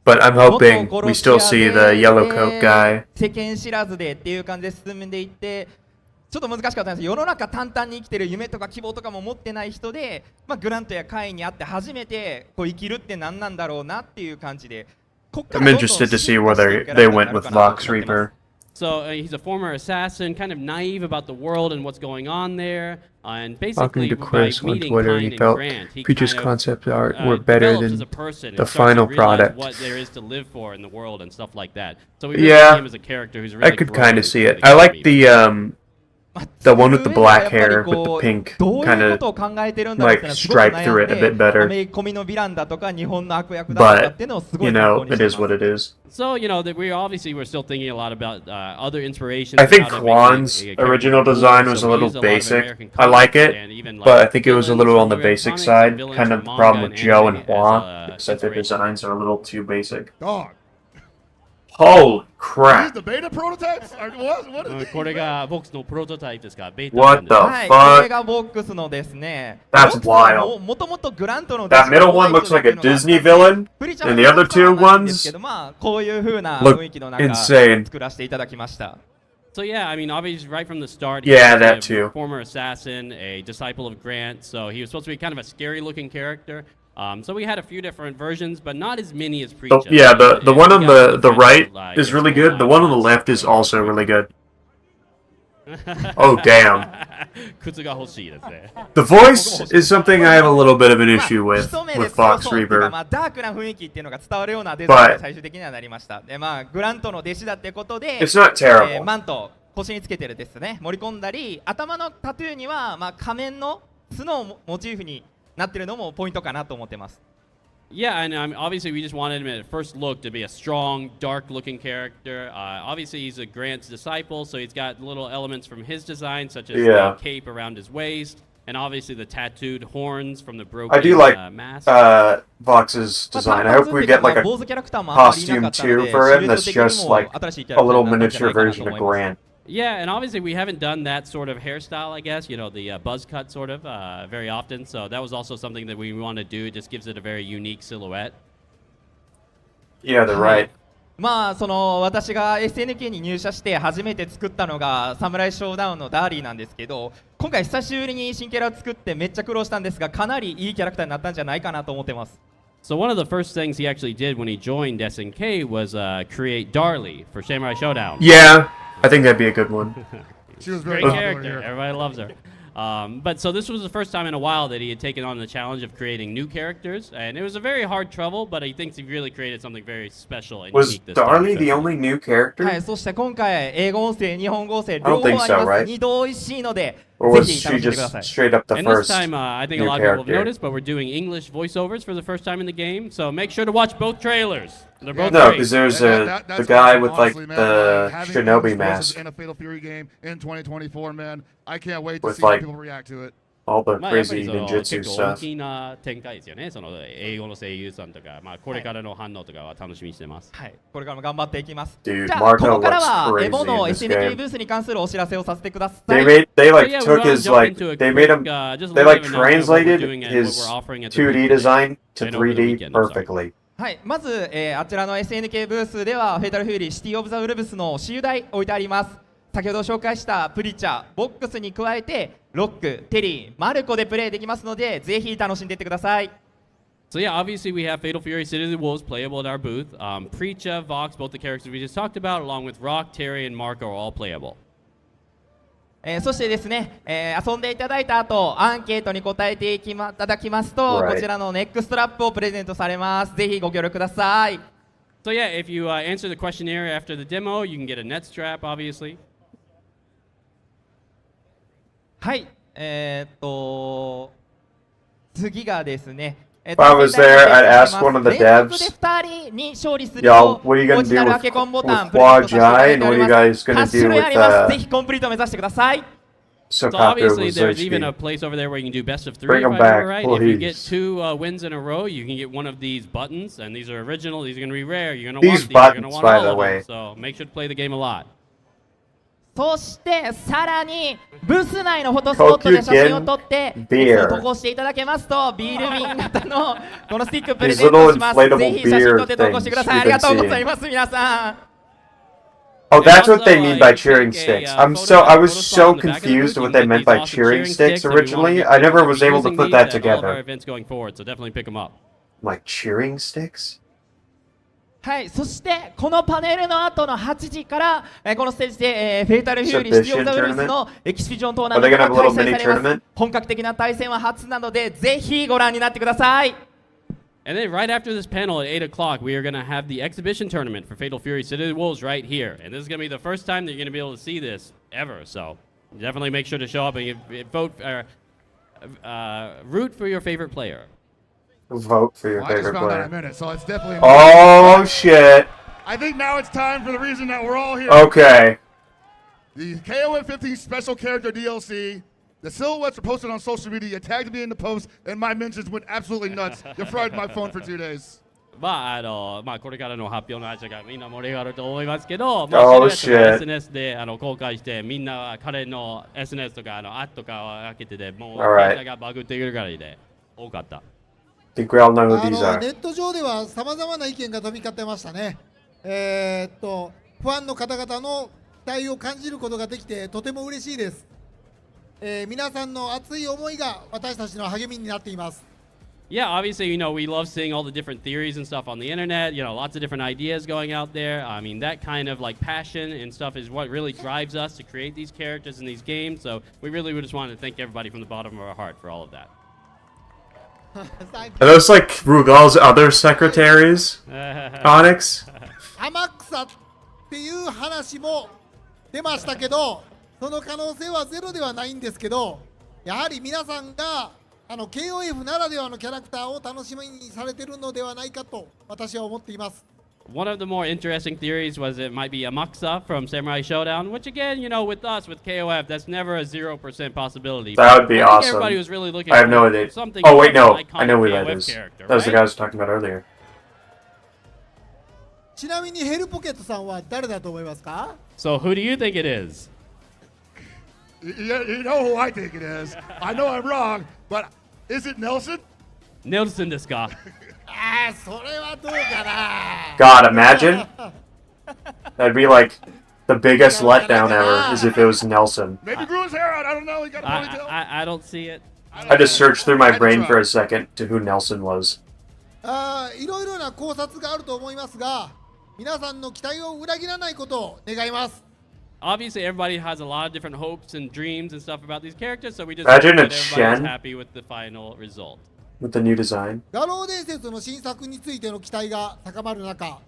But I'm hoping we still see the yellow coat guy. 世間知らずでっていう感じで進んでいって、ちょっと難しかったんです。世の中淡々に生きてる夢とか希望とかも持ってない人で、グラントやカイに会って初めてこう生きるって何なんだろうなっていう感じで。I'm interested to see whether they went with Vox Reaper. So he's a former assassin, kind of naive about the world and what's going on there. And basically, Talking to Chris by on meeting Twitter, Pine he felt Grant, he Peach's kind of, concept art were better develops than as a person the and starts final to realize product. what there is to live for in the world and stuff like that. So we really Yeah, see him as a character who's really I could kind of see it. I like the one with the black hair with the pink kind of like stripe through it a bit better. But you know, it is what it is. So you know that we obviously were still thinking a lot about other inspirations. I think Kwan's original design was a little basic. I like it, but I think it was a little on the basic side. Kind of the problem with Joe and Hua is that their designs are a little too basic. Dog. Holy crap! These the beta prototypes? Or what is これがボックスのプロトタイプですか？ベータ What the はい、こ fuck? れがボックスのですね。 That's wild. もともとグラントの That middle one looks like a Disney villain, and the other two ones こういう風な look 雰囲気の中 insane. 作らせていただきました。 So yeah, I mean, obviously, right from the start, Yeah, he was that a too. former assassin, a disciple of Grant. So he was supposed to be kind of a scary-looking character. So we had a few different versions, but not as many as Preacher. Yeah, the one on the right is really good. The one on the left is also really good. Oh damn. 靴が欲しいですね。 The voice is something I have a little bit of an issue with Fox Reaper. ダークな雰囲気っていうのが伝わるようなデザインが最終的にはなりました。で、グラントの弟子だってことで、 It's not terrible. マント腰につけてるですね、盛り込んだり、頭のタトゥーには仮面の角をモチーフになってるのもポイントかなと思ってます。 Yeah, and obviously we just wanted him at first look to be a strong, dark-looking character. Obviously he's a Grant's disciple, so he's got little elements from his design, such as the cape around his waist, and obviously the tattooed horns from the broken I do like mask. Vox's design. I hope we get like a costume too for him that's just like a little miniature version of Grant. Yeah, and obviously we haven't done that sort of hairstyle, I guess, you know, the buzz cut sort of, very often. So that was also something that we want to do. It just gives it a very unique silhouette. Yeah, they're right. その私が SNK に入社して初めて作ったのがサムライショーダウンのダーリーなんですけど、今回久しぶりに新キャラを作ってめっちゃ苦労したんですが、かなりいいキャラクターになったんじゃないかなと思ってます。 So one of the first things he actually did when he joined SNK was create Darlie for Samurai Showdown. Yeah, I think that'd be a good one. She was very Great popular character. here. Everybody loves her. But so this was the first time in a while that he had taken on the challenge of creating new characters, and it was a very hard trouble, but he thinks he really created something very special and Was unique this time. Darlie the only new character? はい、そして今回英語音声、日本語音声 I don't 両方あり think so, ます。 right? 二度美味しいので、 Or ぜ was ひ she 楽しんでくだ just さい。 straight up the And this first time, I think a new lot of people have character? noticed, but we're doing English voiceovers for the first time in the game, so make sure to watch both trailers. They're both No, great. because there's That's the guy with like honestly, man, the having Shinobi English voices mask in a Fatal Fury game in 2024, man. I can't wait to with see how like people react to it. all the まあやっぱり crazy その ninjutsu 結構大 stuff. きな展開ですよね。その英語の声優さんとか、これからの反応とかは楽しみにしてます。はい、これからも頑張っていきます。 Dude, じゃあ、こ Marco こから looks は crazy エボの in this SNK game. ブースに関するお知らせをさせてくださ They い。 made they So like yeah, we took wanna his jump like into a they made quick, him just a they little like bit of announcement of what we're translated doing and what his we're offering at the booth 2D today. design to And over the 3D weekend, I'm sorry. perfectly. はい、まず、あちらの SNK ブースではフェイタルフューリーシティオブザウルブスの私有台置いてあります。先ほど紹介したプリチャー、ボックスに加えてロック、テリー、マルコでプレイできますので、ぜひ楽しんでいってください。So yeah, obviously we have Fatal Fury City of the Wolves playable at our booth. Preacha, Vox, both the characters we just talked about, along with Rock, Terry, and Marco are all playable. そしてですね、遊んでいただいた後、アンケートに答えていただきますと、 Right. こちらのネックストラップをプレゼントされます。ぜひご協力ください。 So yeah, if you answer the questionnaire after the demo, you can get a net strap, obviously. はい、次がですね、If I was there, I'd ask one of the 連続で devs, 2人に勝利する Yo, と、 what are you オ gonna リジナ do ル with, アケコンボタン with プレゼントさせていただ Quad いて Jai, お and り what ま are you す。 guys gonna 8種 do 類あ with ります。ぜひコンプリートを目指してください。So Sokaku obviously there's even a Uzuchi? place over there where you can do best of 3 Bring if 'em I back, remember right. If you get please. 2 wins in a row, you can get one of these buttons, and these are original. These are going to be rare. You're going to want These these. You're going to buttons, want by all the of way. them. So make sure to play the game a lot. そしてさらにブース内のフォトスポットで写真を撮って投稿していただけますとビール瓶型のこのスティックプレゼントします。ぜひ写真撮って投稿してください。ありがとうございます皆さん。Oh, that's what they mean by cheering sticks. I was so confused what they meant by cheering sticks originally. I never was able to put that together. Like cheering sticks? はい、そしてこのパネルの後の8時から、このステージで、フェイタルフューリー・シティ・オブ・ザ・ウルフスのエキシビジョントーナメントが開催されます。本格的な対戦は初なので、ぜひご覧になってください。And then right after this panel at 8 o'clock, we are going to have the exhibition tournament for Fatal Fury City of the Wolves right here. And this is going to be the first time that you're going to be able to see this ever. So definitely make sure to show up and vote, root for your favorite player. Vote for your favorite player. I just found out in a minute, so it's definitely. Oh shit! I think now it's time for the reason that we're all here. Okay. The KOF 15 special character DLC. The silhouettes are posted on social media. You tagged me in the post, and my mentions went absolutely nuts. You fried my phone for 2 days. これからの発表の話がみんな盛り上がると思いますけど、SNS で公開してみんな彼の SNS とかアットとかを開けてでもうデータがバグってくるからで多かった。ネット上ではさまざまな意見が飛び交ってましたね。ファンの方々の期待を感じることができてとても嬉しいです。皆さんの熱い思いが私たちの励みになっています。Yeah, obviously, you know, we love seeing all the different theories and stuff on the internet, you know, lots of different ideas going out there. I mean, that kind of like passion and stuff is what really drives us to create these characters in these games. So we really would just want to thank everybody from the bottom of our heart for all of that. Are those like Rugal's other secretaries? Onyx? 天草っていう話も出ましたけど、その可能性はゼロではないんですけど、やはり皆さんがKOF ならではのキャラクターを楽しみにされているのではないかと私は思っています。One of the more interesting theories was it might be Amakusa from Samurai Showdown, which again, you know, with us, with KOF, that's never a 0% possibility. That would be awesome. Everybody was really looking I have no idea. Oh wait, no, I know who that is. That was the guy I was talking about earlier. ちなみにヘルポケットさんは誰だと思いますか？ So who do you think it is? You know who I think it is. I know I'm wrong, but is it Nelson? Nelson ですか？それはどうかな。 God, imagine. That'd be like the biggest letdown ever, as if it was Nelson. Maybe grew his hair out. I don't know. He got a ponytail. I don't see it. I just searched through my brain for a second to who Nelson was. いろいろな考察があると思いますが、皆さんの期待を裏切らないことを願います。Obviously, everybody has a lot of different hopes and dreams and stuff about these characters, so we just Imagine hope that it's everybody's Shen. happy with the final result. With the new design. 画廊伝説の新作についての期待が高まる中、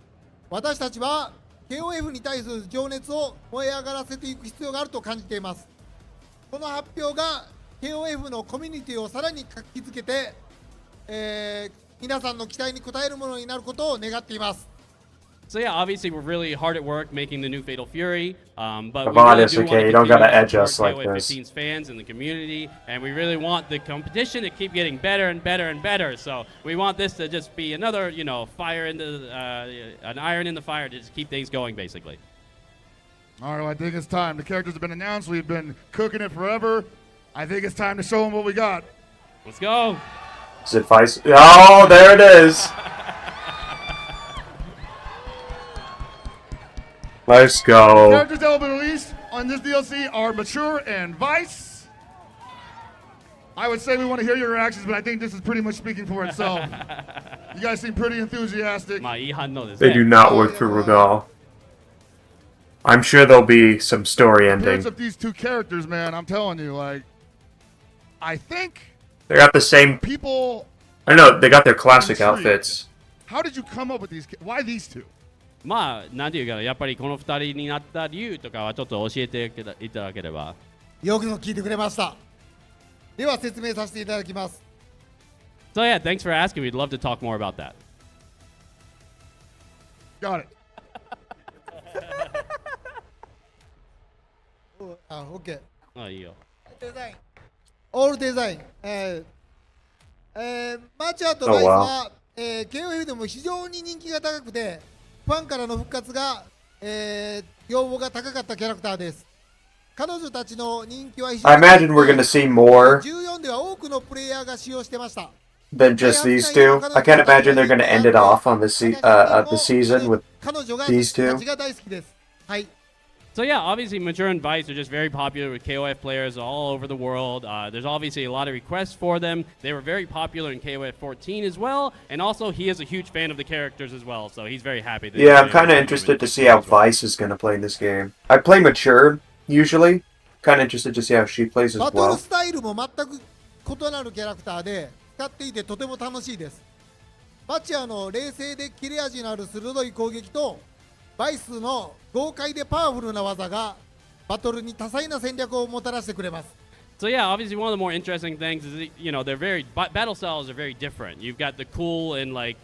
私たちは KOF に対する情熱を燃え上がらせていく必要があると感じています。この発表が KOF のコミュニティをさらに活気づけて、皆さんの期待に応えるものになることを願っています。So yeah, obviously we're really hard at work making the new Fatal Fury, but we Come really on, do SNK, want to you don't gotta continue edge to us support like this. KOF 15's fans and the community, and we really want the competition to keep getting better and better and better. So we want this to just be another, you know, fire into an iron in the fire to just keep things going, basically. All right, well, I think it's time. The characters have been announced. We've been cooking it forever. I think it's time to show them what we got. Let's go. Is it Vice? Oh, there it is. Let's go. The characters that will be released on this DLC are Mature and Vice. I would say we want to hear your reactions, but I think this is pretty much speaking for itself. You guys seem pretty enthusiastic. They do not work for Rugal. I'm sure there'll be some story The ending. appearance of these two characters, man, I'm telling you, like, I think They got the same. people. I know they got their classic outfits. How did you come up with these? Why these two? まあ、なんていうかな、やっぱりこの二人になった理由とかはちょっと教えていただければ。よくぞ聞いてくれました。では説明させていただきます。So yeah, thanks for asking. We'd love to talk more about that. Got it. OK。あ、いいよ。デザイン。オールデザイン。マチュアとライスは、KOF でも非常に人気が高くて、ファンからの復活が、要望が高かったキャラクターです。彼女たちの人気は非 I 常に imagine we're gonna see more 14では多くのプレイヤーが使用してました。 than just these two. I can't imagine they're gonna end it off on the season with 彼女が these two. たちが大好きです。はい。 So yeah, obviously Mature and Vice are just very popular with KOF players all over the world. There's obviously a lot of requests for them. They were very popular in KOF 14 as well, and also he is a huge fan of the characters as well, so he's very happy. That Yeah, I'm kind of interested to see how Vice is gonna play in this game. I play Mature usually. Kind of interested to see how she plays as バトル well. スタイルも全く異なるキャラクターで使っていてとても楽しいです。バチアの冷静で切れ味のある鋭い攻撃とバイスの豪快でパワフルな技がバトルに多彩な戦略をもたらしてくれます。 So yeah, obviously one of the more interesting things is that, you know, they're very battle styles are very different. You've got the cool and like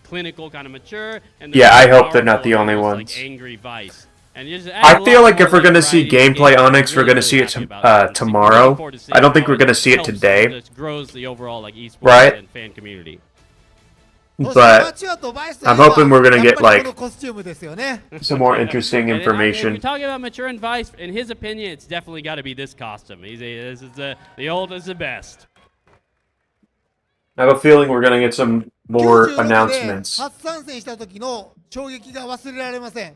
clinical kind of Mature, and Yeah, I hope they're powerful not the and only just, ones. Like angry Vice. And you just add I a lot feel like more, if we're gonna see variety to the gameplay game. Onyx, we're I'm gonna really, see really it happy about that. And tomorrow. looking forward to seeing I don't think how we're gonna it see it helps today. and just grows the overall like esports Right. and fan community. But I'm hoping we're gonna get like コスチュームですよね。 some more interesting And if you're information. talking about Mature and Vice, in his opinion, it's definitely got to be this costume. This is the oldest, the best. I have a feeling we're gonna get some more announcements. 初参戦した時の衝撃が忘れられません。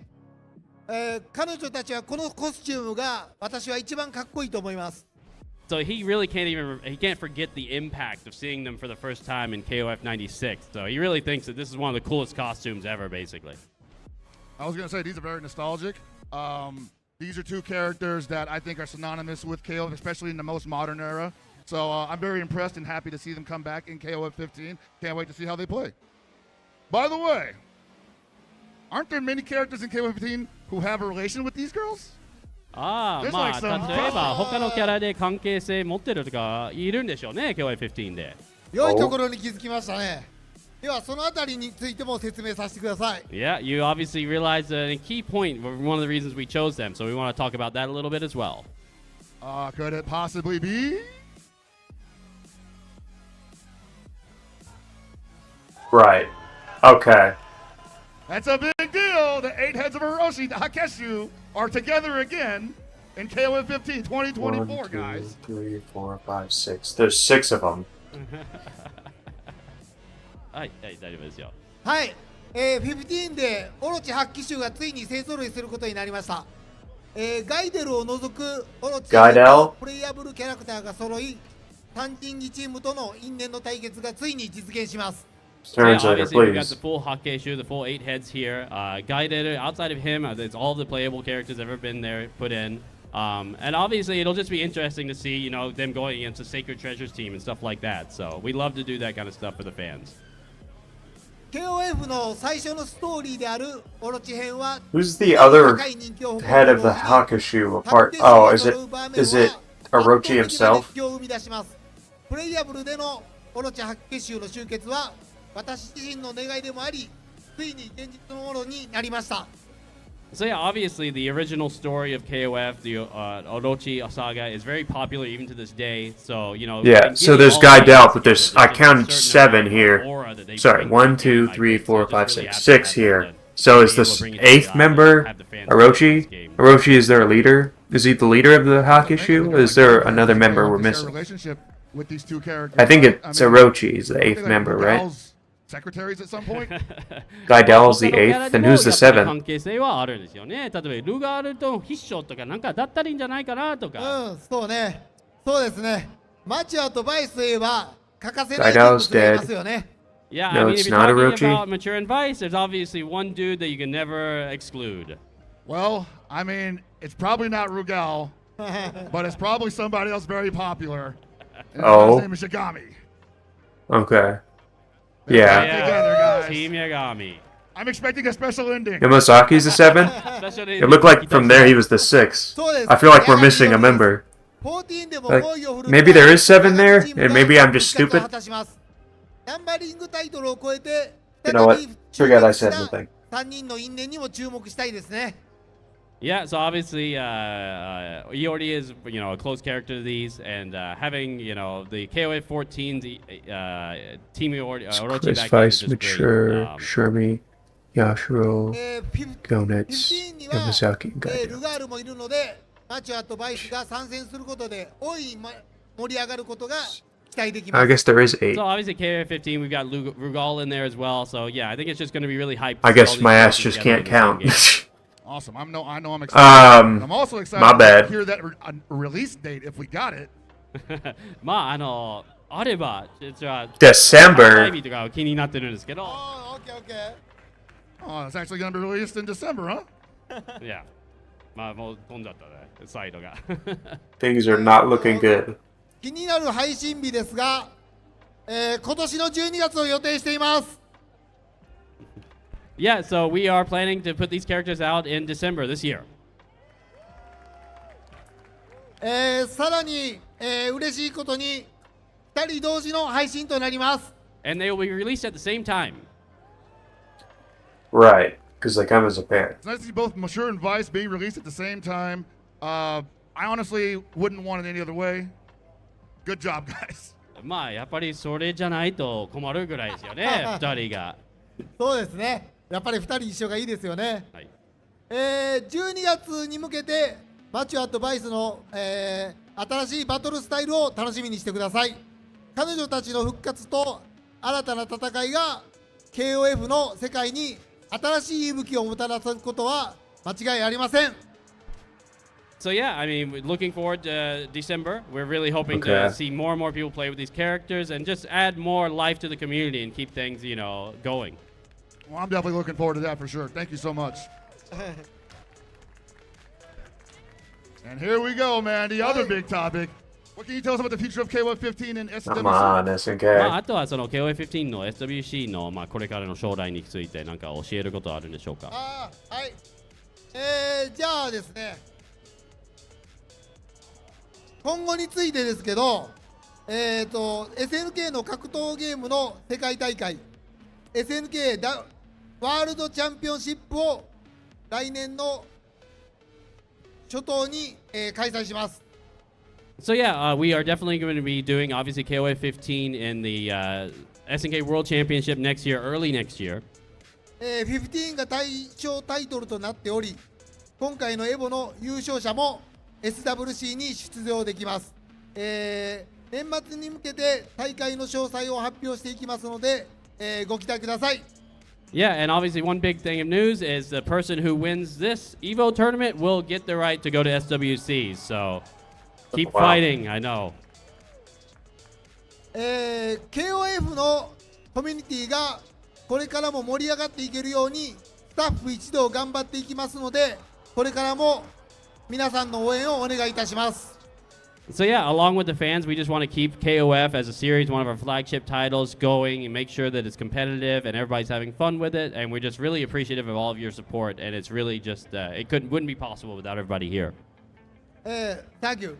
彼女たちはこのコスチュームが私は一番かっこいいと思います。 So he really can't forget the impact of seeing them for the first time in KOF 96. So he really thinks that this is one of the coolest costumes ever, basically. I was going to say, these are very nostalgic. These are two characters that I think are synonymous with KOF, especially in the most modern era. So I'm very impressed and happy to see them come back in KOF 15. Can't wait to see how they play. By the way, aren't there many characters in KOF 15 who have a relation with these girls? まあ、例えば他のキャラで関係性持ってるとかいるんでしょうね、KOF15 で。良いところに気づきましたね。ではそのあたりについても説明させてください。Yeah, you obviously realized a key point, one of the reasons we chose them, so we want to talk about that a little bit as well. Could it possibly be? Right. Okay. That's a big deal. The 8 heads of Orochi, the Hakeshu, are together again in KOF 15 2024, 1, 2, guys. 3, 4, 5, 6. There's 6 of them. はい、大丈夫ですよ。はい、15でオロチ8機種がついに勢ぞろいすることになりました。ガイデルを除くオロチのプレイヤブルキャラクターが揃い、単人技チームとの因縁の対決がついに実現します。Obviously, we got the full Hakeshu, the full 8 heads here. Guided, outside of him, it's all the playable characters ever been there put in. And obviously, it'll just be interesting to see, you know, them going against the Sacred Treasures team and stuff like that. So we love to do that kind of stuff for the fans. KOF の最初のストーリーであるオロチ編は Who's the other head of the Hakeshu apart? Oh, is it Orochi himself? プレイヤブルでのオロチ8機種の集結は私自身の願いでもあり、ついに現実のものになりました。So yeah, obviously the original story of KOF, the Orochi saga, is very popular even to this day. So you know. Yeah. So there's Guidel, but there's I counted 7 here. Sorry, 1, 2, 3, 4, 5, 6, 6 here. So is this 8th member Orochi? Orochi is their leader? Is he the leader of the Hakeshu? Or is there another member we're missing? With these two characters. I think it's Orochi is the 8th member, right? Secretaries at some point. Gaidel's the 8th, and who's the 7th? 関係性はあるんですよね。例えばルガールと必勝とかなんかだったらいいんじゃないかなとか。そうね。そうですね。マチュアとバイスといえば欠かせない人物がいますよね。Yeah, I mean, if you're talking about Mature and Vice, there's obviously one dude that you can never exclude. Well, I mean, it's probably not Rugal, but it's probably somebody else very popular. Oh. His name is Yagami. Okay. Yeah. Team Yagami. I'm expecting a special ending. Yamasaki's the 7th? It looked like from there he was the 6th. I feel like we're missing a member. Like, maybe there is 7 there, and maybe I'm just stupid. You know what? Forget I said anything. Yeah, so obviously, Iori is, you know, a close character to these, and having, you know, the KOF 14 team Orochi back in is just Mature, great. Shermie, Yashiro, Gonets, Yamazaki, and Gaiden. マチュアとバイスが参戦することで大いに盛り上がることが期待でき I ます。 guess there is 8. So obviously KOF15, we've got Rugal in there as well. So yeah, I think it's just going to be really hyped. I guess my ass just can't count. Awesome. I know I'm excited. I'm also excited my bad. to hear that release date if we got it. まああれば実は December. タイミングとか気になってるんですけど。Oh, okay, okay. Oh, it's actually going to be released in December, huh? Yeah. まあもう飛んじゃったね、サイドが。Things are not looking good. 気になる配信日ですが、今年の12月を予定しています。Yeah, so we are planning to put these characters out in December this year. さらに、嬉しいことに2人同時の配信となります。And they will be released at the same time. Right, because they come as a pair. It's nice to see both Mature and Vice being released at the same time. I honestly wouldn't want it any other way. Good job, guys. まあやっぱりそれじゃないと困るぐらいですよね、2人が。そうですね。やっぱり2人一緒がいいですよね。はい。12月に向けてマチュアとバイスの、新しいバトルスタイルを楽しみにしてください。彼女たちの復活と新たな戦いが KOF の世界に新しい息吹をもたらすことは間違いありません。So yeah, I mean, we're looking forward to December. We're really hoping Okay. to see more and more people play with these characters and just add more life to the community and keep things, going. Well, I'm definitely looking forward to that for sure. Thank you so much. And here we go, man. The other big topic. What can you tell us about the future of KOF15 and SWC? Come on, まあ SNK. あとはその KOF15 の SWC のこれからの将来について何か教えることはあるんでしょうか。はい。じゃあですね、今後についてですけど、SNK の格闘ゲームの世界大会 SNK ワールドチャンピオンシップを来年の初頭に、開催します。So yeah, we are definitely going to be doing obviously KOF15 in the SNK World Championship next year, early next year. 15が対象タイトルとなっており、今回のエボの優勝者も SWC に出場できます。年末に向けて大会の詳細を発表していきますので、ご期待ください。Yeah, and obviously one big thing of news is the person who wins this EVO tournament will get the right to go to SWC. So keep fighting, I know. KOF のコミュニティがこれからも盛り上がっていけるようにスタッフ一同頑張っていきますので、これからも皆さんの応援をお願いいたします。So yeah, along with the fans, we just want to keep KOF as a series, one of our flagship titles, going and make sure that it's competitive and everybody's having fun with it. And we're just really appreciative of all of your support. And it's really just, wouldn't be possible without everybody here. Thank you.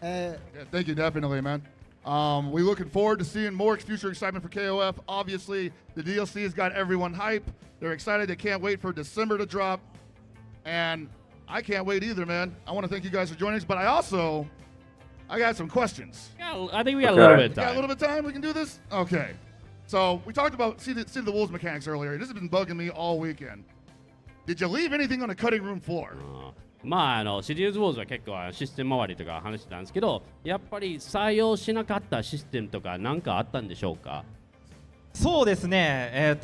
Yeah, thank you, definitely, man. We're looking forward to seeing more future excitement for KOF. Obviously, the DLC has got everyone hype. They're excited. They can't wait for December to drop. And I can't wait either, man. I want to thank you guys for joining us, but I got some questions. Yeah, I think we got a little bit of time. Got a little bit of time? We can do this? Okay. So we talked about see the Wolves mechanics earlier. This has been bugging me all weekend. Did you leave anything on the cutting room floor? まあシリーズウォーズは結構システム周りとか話してたんですけど、やっぱり採用しなかったシステムとか何かあったんでしょうか。そうですね、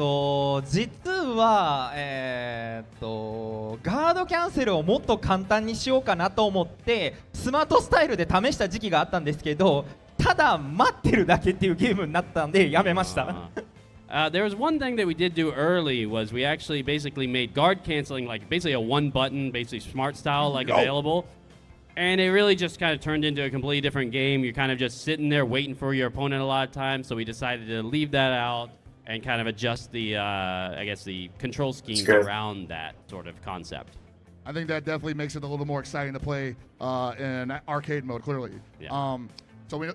実は、ガードキャンセルをもっと簡単にしようかなと思ってスマートスタイルで試した時期があったんですけど、ただ待ってるだけっていうゲームになったんでやめました。There was one thing that we did do early was we actually basically made guard canceling like basically a one button, basically smart style like available. And it really just kind of turned into a completely different game. You're kind of just sitting there waiting for your opponent a lot of times. So we decided to leave that out and kind of adjust the, I guess, the control schemes around that sort of concept. I think that definitely makes it a little more exciting to play in arcade mode, clearly. Yeah. So we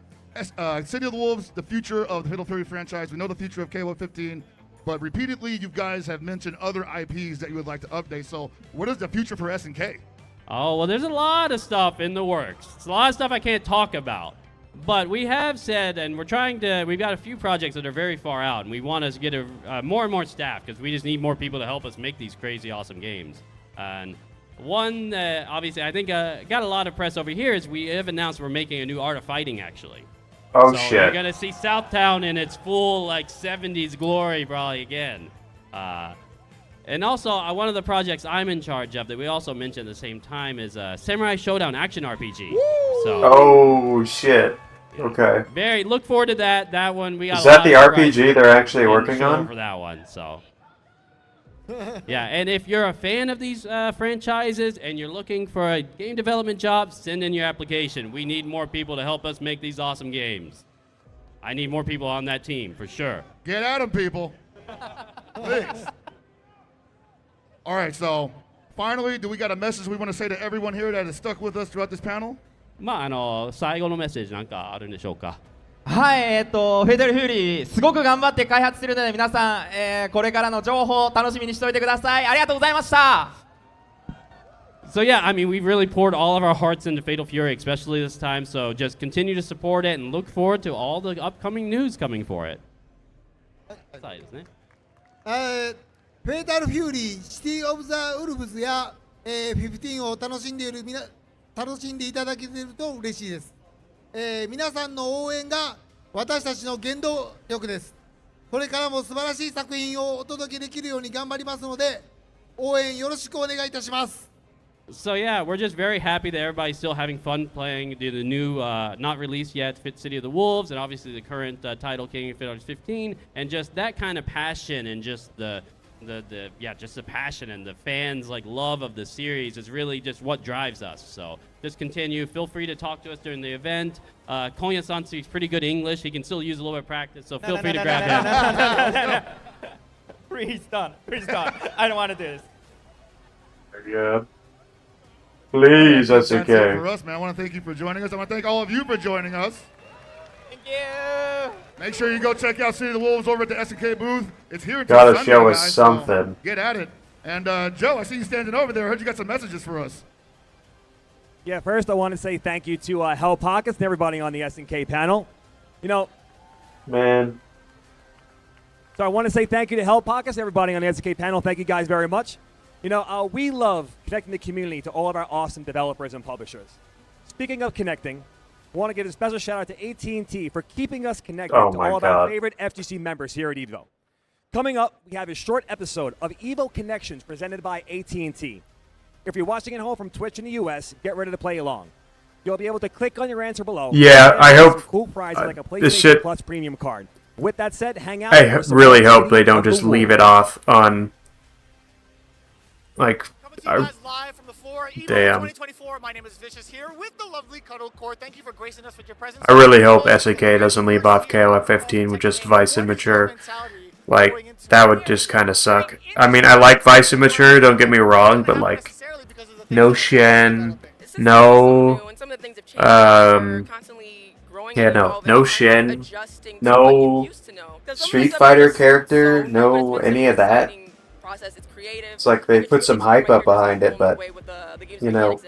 City of the Wolves, the future of the Fatal Fury franchise. We know the future of KOF15. But repeatedly, you guys have mentioned other IPs that you would like to update. So what is the future for SNK? Oh, well, there's a lot of stuff in the works. It's a lot of stuff I can't talk about. But we have said, and we've got a few projects that are very far out, and we want to get more and more staff because we just need more people to help us make these crazy, awesome games. And One that obviously I think got a lot of press over here is we have announced we're making a new Art of Fighting actually. Oh so shit! You're gonna see Southtown in its full like 70s glory probably again. And also one of the projects I'm in charge of that we also mentioned at the same time is Samurai Showdown Action RPG. So. Oh shit! Okay. Very look forward to that. That one we got. Is that the RPG they're actually working on? For that one, so. Yeah, and if you're a fan of these franchises and you're looking for a game development job, send in your application. We need more people to help us make these awesome games. I need more people on that team, for sure. Get at them, people. Please. All right, so finally, do we got a message we want to say to everyone here that has stuck with us throughout this panel? 最後のメッセージなんかあるんでしょうか。はい、フェデルフューリー、すごく頑張って開発してるので、皆さん、これからの情報を楽しみにしておいてください。ありがとうございました。So yeah, I mean, we've really poured all of our hearts into Fatal Fury, especially this time. So just continue to support it and look forward to all the upcoming news coming for it. はいですね。フェイタルフューリー、シティオブザウルブズや、15を楽しんでいただけていると嬉しいです。皆さんの応援が私たちの原動力です。これからも素晴らしい作品をお届けできるように頑張りますので、応援よろしくお願いいたします。So yeah, we're just very happy that everybody's still having fun playing the new, not released yet, City of the Wolves, and obviously the current title, King of Fighters 15, and just that kind of passion and just just the passion and the fans' like love of the series is really just what drives us. So just continue. Feel free to talk to us during the event. Konya-san speaks pretty good English. He can still use a little bit of practice, so feel free to grab him. Please don't. I don't want to do this. Yeah. Please, that's it okay. For us, man. I want to thank you for joining us. I want to thank all of you for joining us. Thank you. Make sure you go check out City of the Wolves over at the SNK booth. It's here until Gotta Sunday, show us guys, something. So get at it. And Joe, I see you standing over there. I heard you got some messages for us. Yeah, first I want to say thank you to Hell Pockets and everybody on the SNK panel. You know, man. So I want to say thank you to Hell Pockets, everybody on the SNK panel. Thank you guys very much. You know, we love connecting the community to all of our awesome developers and publishers. Speaking of connecting, I want to give a special shout out to AT&T for keeping us connected to all of our favorite FGC members here at EVO. Coming up, we have a short episode of EVO Connections presented by AT&T. If you're watching at home from Twitch in the US, get ready to play along. You'll be able to click on your answer below. Yeah, I hope cool prizes like a this PlayStation shit. Plus premium card. With that said, hang out. I really hope they don't just leave it off on. Like, live from the floor. damn. 2024. My name is Vicious here with the lovely Cuddle Core. Thank you for gracing us with your presence. I really hope SNK doesn't leave off KOF 15 with just Vice Immature. Like, that would just kind of suck. I mean, I like Vice Immature, don't get me wrong, but like, no Shen, no, no Shen, no Street Fighter character, no any of that. It's like they put some hype up behind it, but, you know,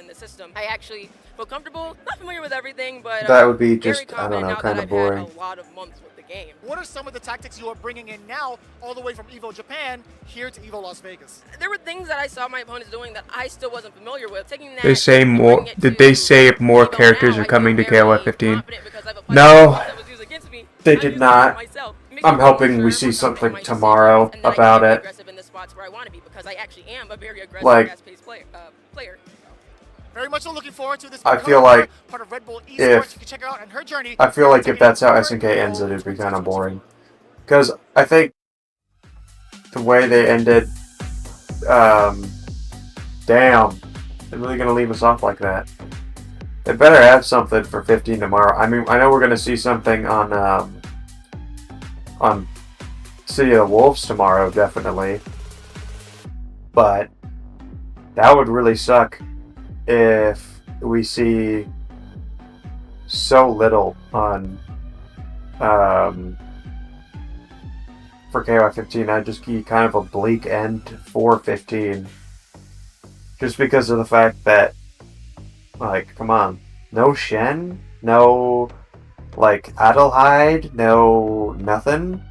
I actually feel comfortable, not familiar with everything, but that would be just, I don't know, kind of boring. a lot of months with the game. What are some of the tactics you are bringing in now, all the way from EVO Japan here to EVO Las Vegas? There were things that I saw my opponents doing that I still wasn't familiar with. Taking that They say more. Did they say more characters are coming to KOF 15? No, they did not. I'm hoping we see something tomorrow about it. Like, very much looking forward to this. I feel like part of Red Bull Esports. if You can check her out and her journey. I feel like if that's how SNK ends it, it'd be kind of boring. Because I think the way they ended, damn, they're really gonna leave us off like that. They better have something for 15 tomorrow. I mean, I know we're gonna see something on City of the Wolves tomorrow, definitely. But that would really suck if we see so little on for KOF 15. I'd just be kind of a bleak end for 15. Just because of the fact that, like, come on. No Shen? No, like, Adelheid? No nothing?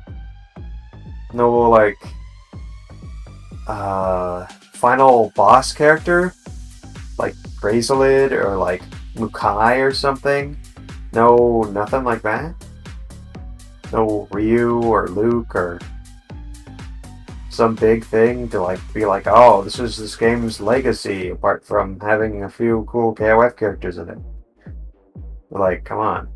No, like, final boss character? like Bracelet or like Mukai or something. No, nothing like that. No Ryu or Luke or some big thing to like be like, oh, this is this game's legacy, apart from having a few cool KOF characters in it. Like, come on.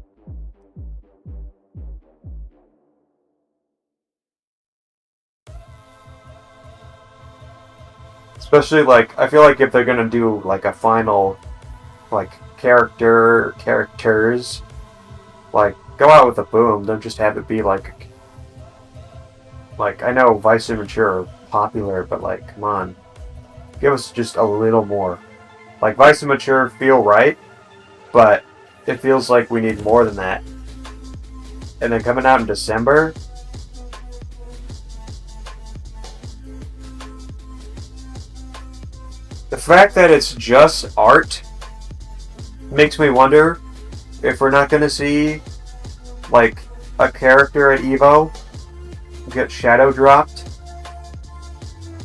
Especially like, I feel like if they're gonna do like a final like characters, like go out with a boom. Don't just have it be like I know Vice and Mature are popular, but like, come on, give us just a little more. Like Vice and Mature feel right, but it feels like we need more than that. And then coming out in December, the fact that it's just art makes me wonder if we're not going to see like a character at EVO get shadow dropped,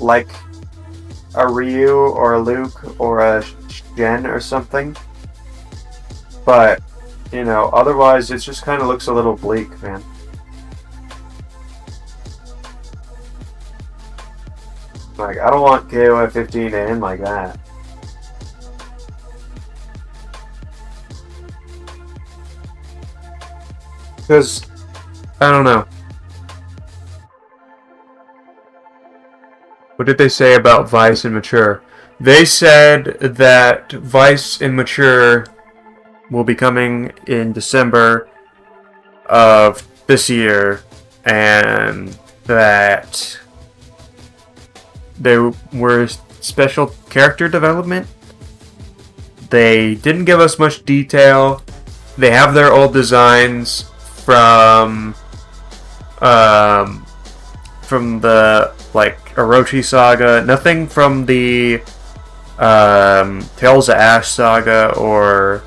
like a Ryu or a Luke or a Shen or something. But, you know, otherwise it just kind of looks a little bleak, man. Like, I don't want KOF 15 to end like that. Because, I don't know. What did they say about Vice and Mature? They said that Vice and Mature will be coming in December of this year, and that they were special character development. They didn't give us much detail. They have their old designs from the like Orochi saga. Nothing from the Tales of Ash saga or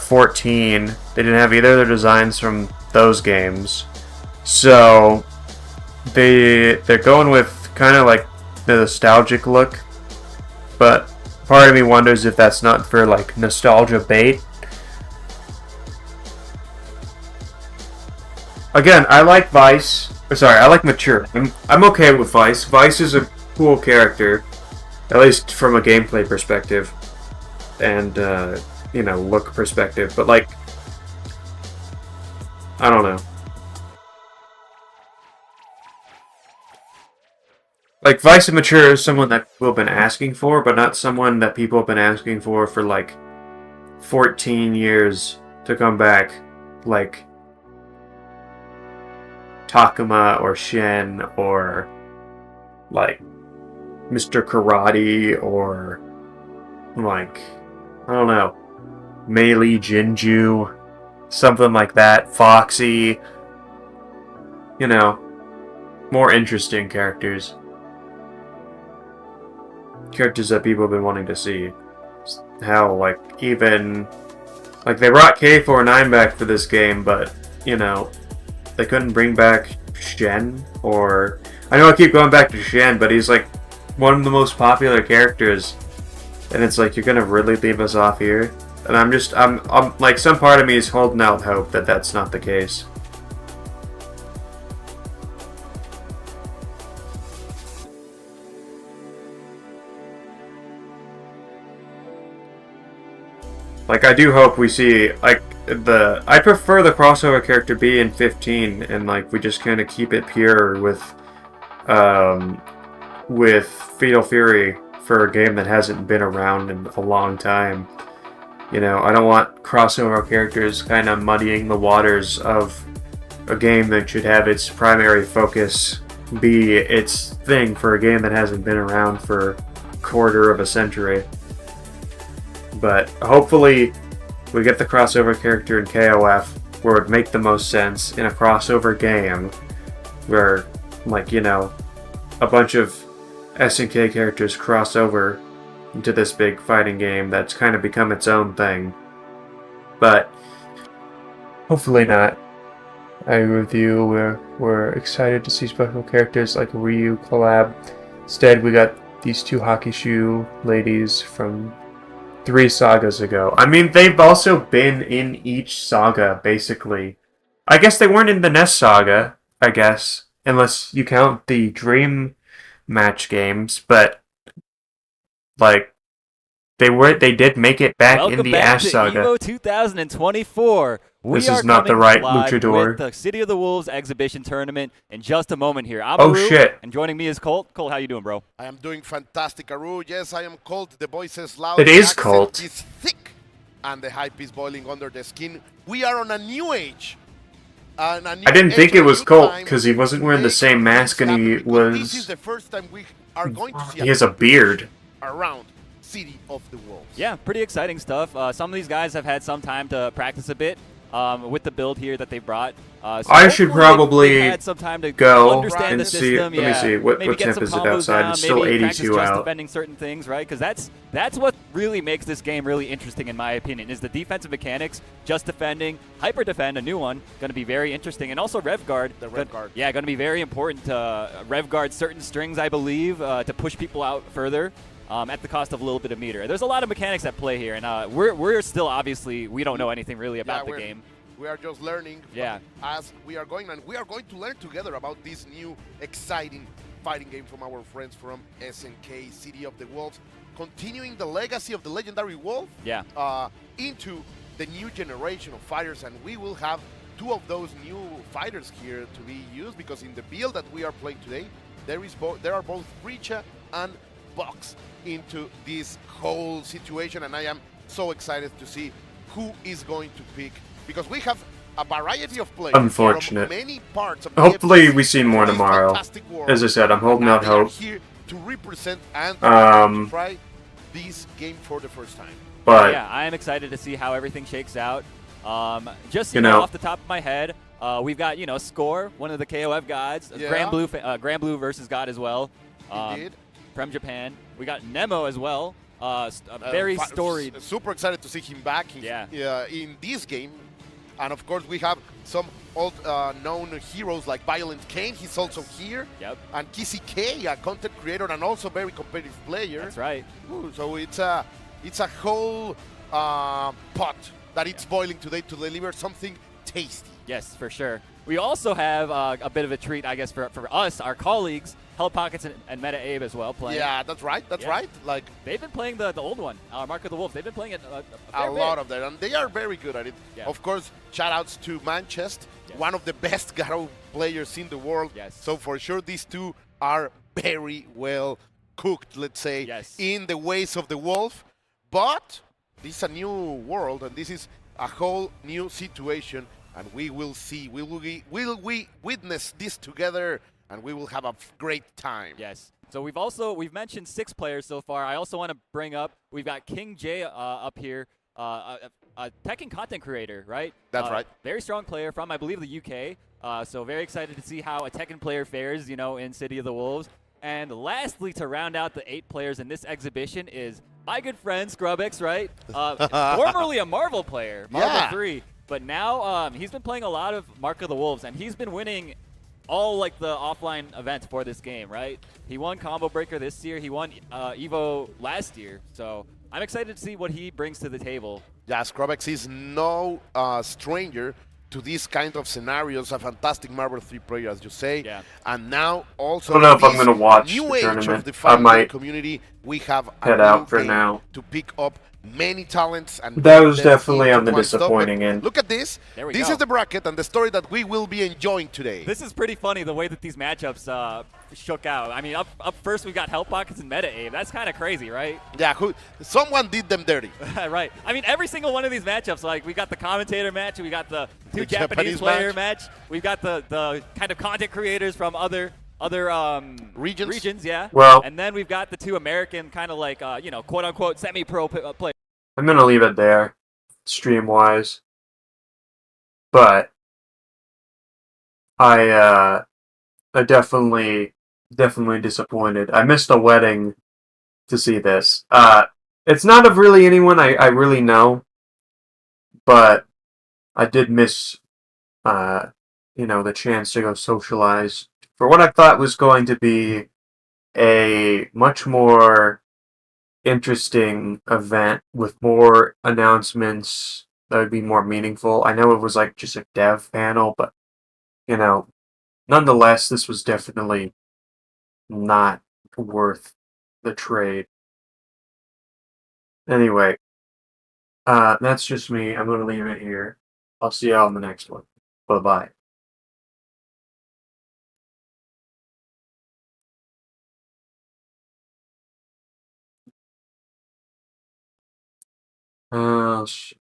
14. They didn't have either of their designs from those games. So they're going with kind of like the nostalgic look, but part of me wonders if that's not for like nostalgia bait. Again, I like Vice. Sorry, I like Mature. I'm okay with Vice. Vice is a cool character, at least from a gameplay perspective and you know, look perspective. But like, I don't know. Like, Vice and Mature is someone that people have been asking for, but not someone that people have been asking for like 14 years to come back, like Takuma or Shen or like Mr. Karate or like, I don't know, Melee Jinju, something like that, Foxy, you know, more interesting characters. Characters that people have been wanting to see. How, like, even like, they brought K49 back for this game, but, you know, they couldn't bring back Shen, or I know I keep going back to Shen, but he's like one of the most popular characters, and it's like, you're gonna really leave us off here? And I'm like, some part of me is holding out hope that that's not the case. Like, I do hope we see, like, I prefer the crossover character be in 15, and, like, we just kind of keep it pure with Fatal Fury for a game that hasn't been around in a long time. You know, I don't want crossover characters kind of muddying the waters of a game that should have its primary focus be its thing for a game that hasn't been around for a quarter of a century. But hopefully we get the crossover character in KOF where it would make the most sense in a crossover game where, like, you know, a bunch of SNK characters cross over into this big fighting game that's kind of become its own thing. But hopefully not. I agree with you. We're excited to see special characters like Ryu collab. Instead, we got these two hockey shoe ladies from 3 sagas ago. I mean, they've also been in each saga, basically. I guess they weren't in the NES saga, I guess, unless you count the Dream Match games, but, like, they did make it back in the Ash saga. Welcome back to EVO 2024. This is not the right luchador. With the City of the Wolves exhibition tournament in just a moment here. I'm Oh, Aru, shit. and joining me is Colt. Colt, how you doing, bro? I am doing fantastic, Aru. Yes, I am Colt. The voice is loud. It is Colt. Is thick, and the hype is boiling under the skin. We are on a new age. I didn't think it was Colt because he wasn't wearing the same mask and he was. This is the first time we are going to see. He has a beard. Around City of the Wolves. Yeah, pretty exciting stuff. Some of these guys have had some time to practice a bit with the build here that they brought. So I should probably had some time to go understand and the see. system. Let me see. What maybe temp get is some it combos outside? down, It's still maybe practice 82 just out. defending certain things, right? Because that's what really makes this game really interesting, in my opinion, is the defensive mechanics. Just defending, hyper defend, a new one, going to be very interesting, and also rev guard. The rev guard. Yeah, going to be very important to rev guard certain strings, I believe, to push people out further. At the cost of a little bit of meter. There's a lot of mechanics at play here, and we're still obviously we don't know anything really about the game. We are just learning. Yeah. As we are going, and we are going to learn together about this new exciting fighting game from our friends from SNK City of the Wolves, continuing the legacy of the legendary Wolf. Yeah. Into the new generation of fighters, and we will have 2 of those new fighters here to be used because in the build that we are playing today, there are both Richa and Box into this whole situation, and I am so excited to see who is going to pick because we have a variety of players Unfortunate. from many parts of Hopefully the we see more this tomorrow. fantastic world. As I said, I'm holding out And they are hope. here to represent and to try this game for the first time. But yeah, I am excited to see how everything shakes out. Just You know, off the top of my head, we've got Score, one of the KOF gods, Yeah. Grand Blue versus God as well. Indeed. From Japan. We got Nemo as well. A very storied. Super excited to see him back in this game. And of course, we have some old known heroes like Violent Kane. He's also here. Yep. And Kissy K, a content creator and also very competitive player. That's right. Ooh, so it's a whole pot that it's boiling today to deliver something tasty. Yes, for sure. We also have a bit of a treat, I guess, for us, our colleagues, Hell Pockets and Meta Abe as well playing. Yeah, that's right. That's right. Like they've been playing the old one, Mark of the Wolves. They've been playing it a lot of that, and they are very good at it. Yeah. Of course, shout outs to Manchester, one of the best Garo players in the world. Yes. So for sure, these two are very well cooked, let's say, in the ways of the Wolf. But this is a new world, and this is a whole new situation, and we will see. Will we witness this together? And we will have a great time. Yes. So we've mentioned 6 players so far. I also want to bring up, we've got King J up here, a Tekken content creator, right? That's right. Very strong player from, I believe, the UK. So very excited to see how a Tekken player fares, in City of the Wolves. And lastly, to round out the 8 players in this exhibition is my good friend Scrubix, right? Formerly a Marvel player, Marvel 3. But now he's been playing a lot of Mark of the Wolves, and he's been winning all like the offline events for this game, right? He won Combo Breaker this year. He won Evo last year. So I'm excited to see what he brings to the table. Yeah, Scrubix is no stranger to these kind of scenarios. A fantastic Marvel 3 player, as you say. Yeah. And now also I don't know if I'm going to watch new the age tournament. of the I fighting might community, we have head a out for game now. to pick up many talents and That was bring them definitely into on the one stop. disappointing But end. Look at this. There we This go. is the bracket and the story that we will be enjoying today. This is pretty funny, the way that these matchups shook out. I mean, up first we got Hell Pockets and Meta Abe. That's kind of crazy, right? Yeah, someone did them dirty. Right. I mean, every single one of these matchups, like we got the commentator match, we got the two The Japanese Japanese player match, we've got the kind of content creators from other regions, yeah. Well- and then we've got the 2 American kind of like quote unquote semi-pro players. I'm going to leave it there, stream-wise. But I definitely disappointed. I missed a wedding to see this. It's not of really anyone I really know, but I did miss, the chance to go socialize for what I thought was going to be a much more interesting event with more announcements that would be more meaningful. I know it was like just a dev panel, but nonetheless, this was definitely not worth the trade. Anyway, that's just me. I'm going to leave it here. I'll see y'all in the next one. Bye-bye. Oh, shit.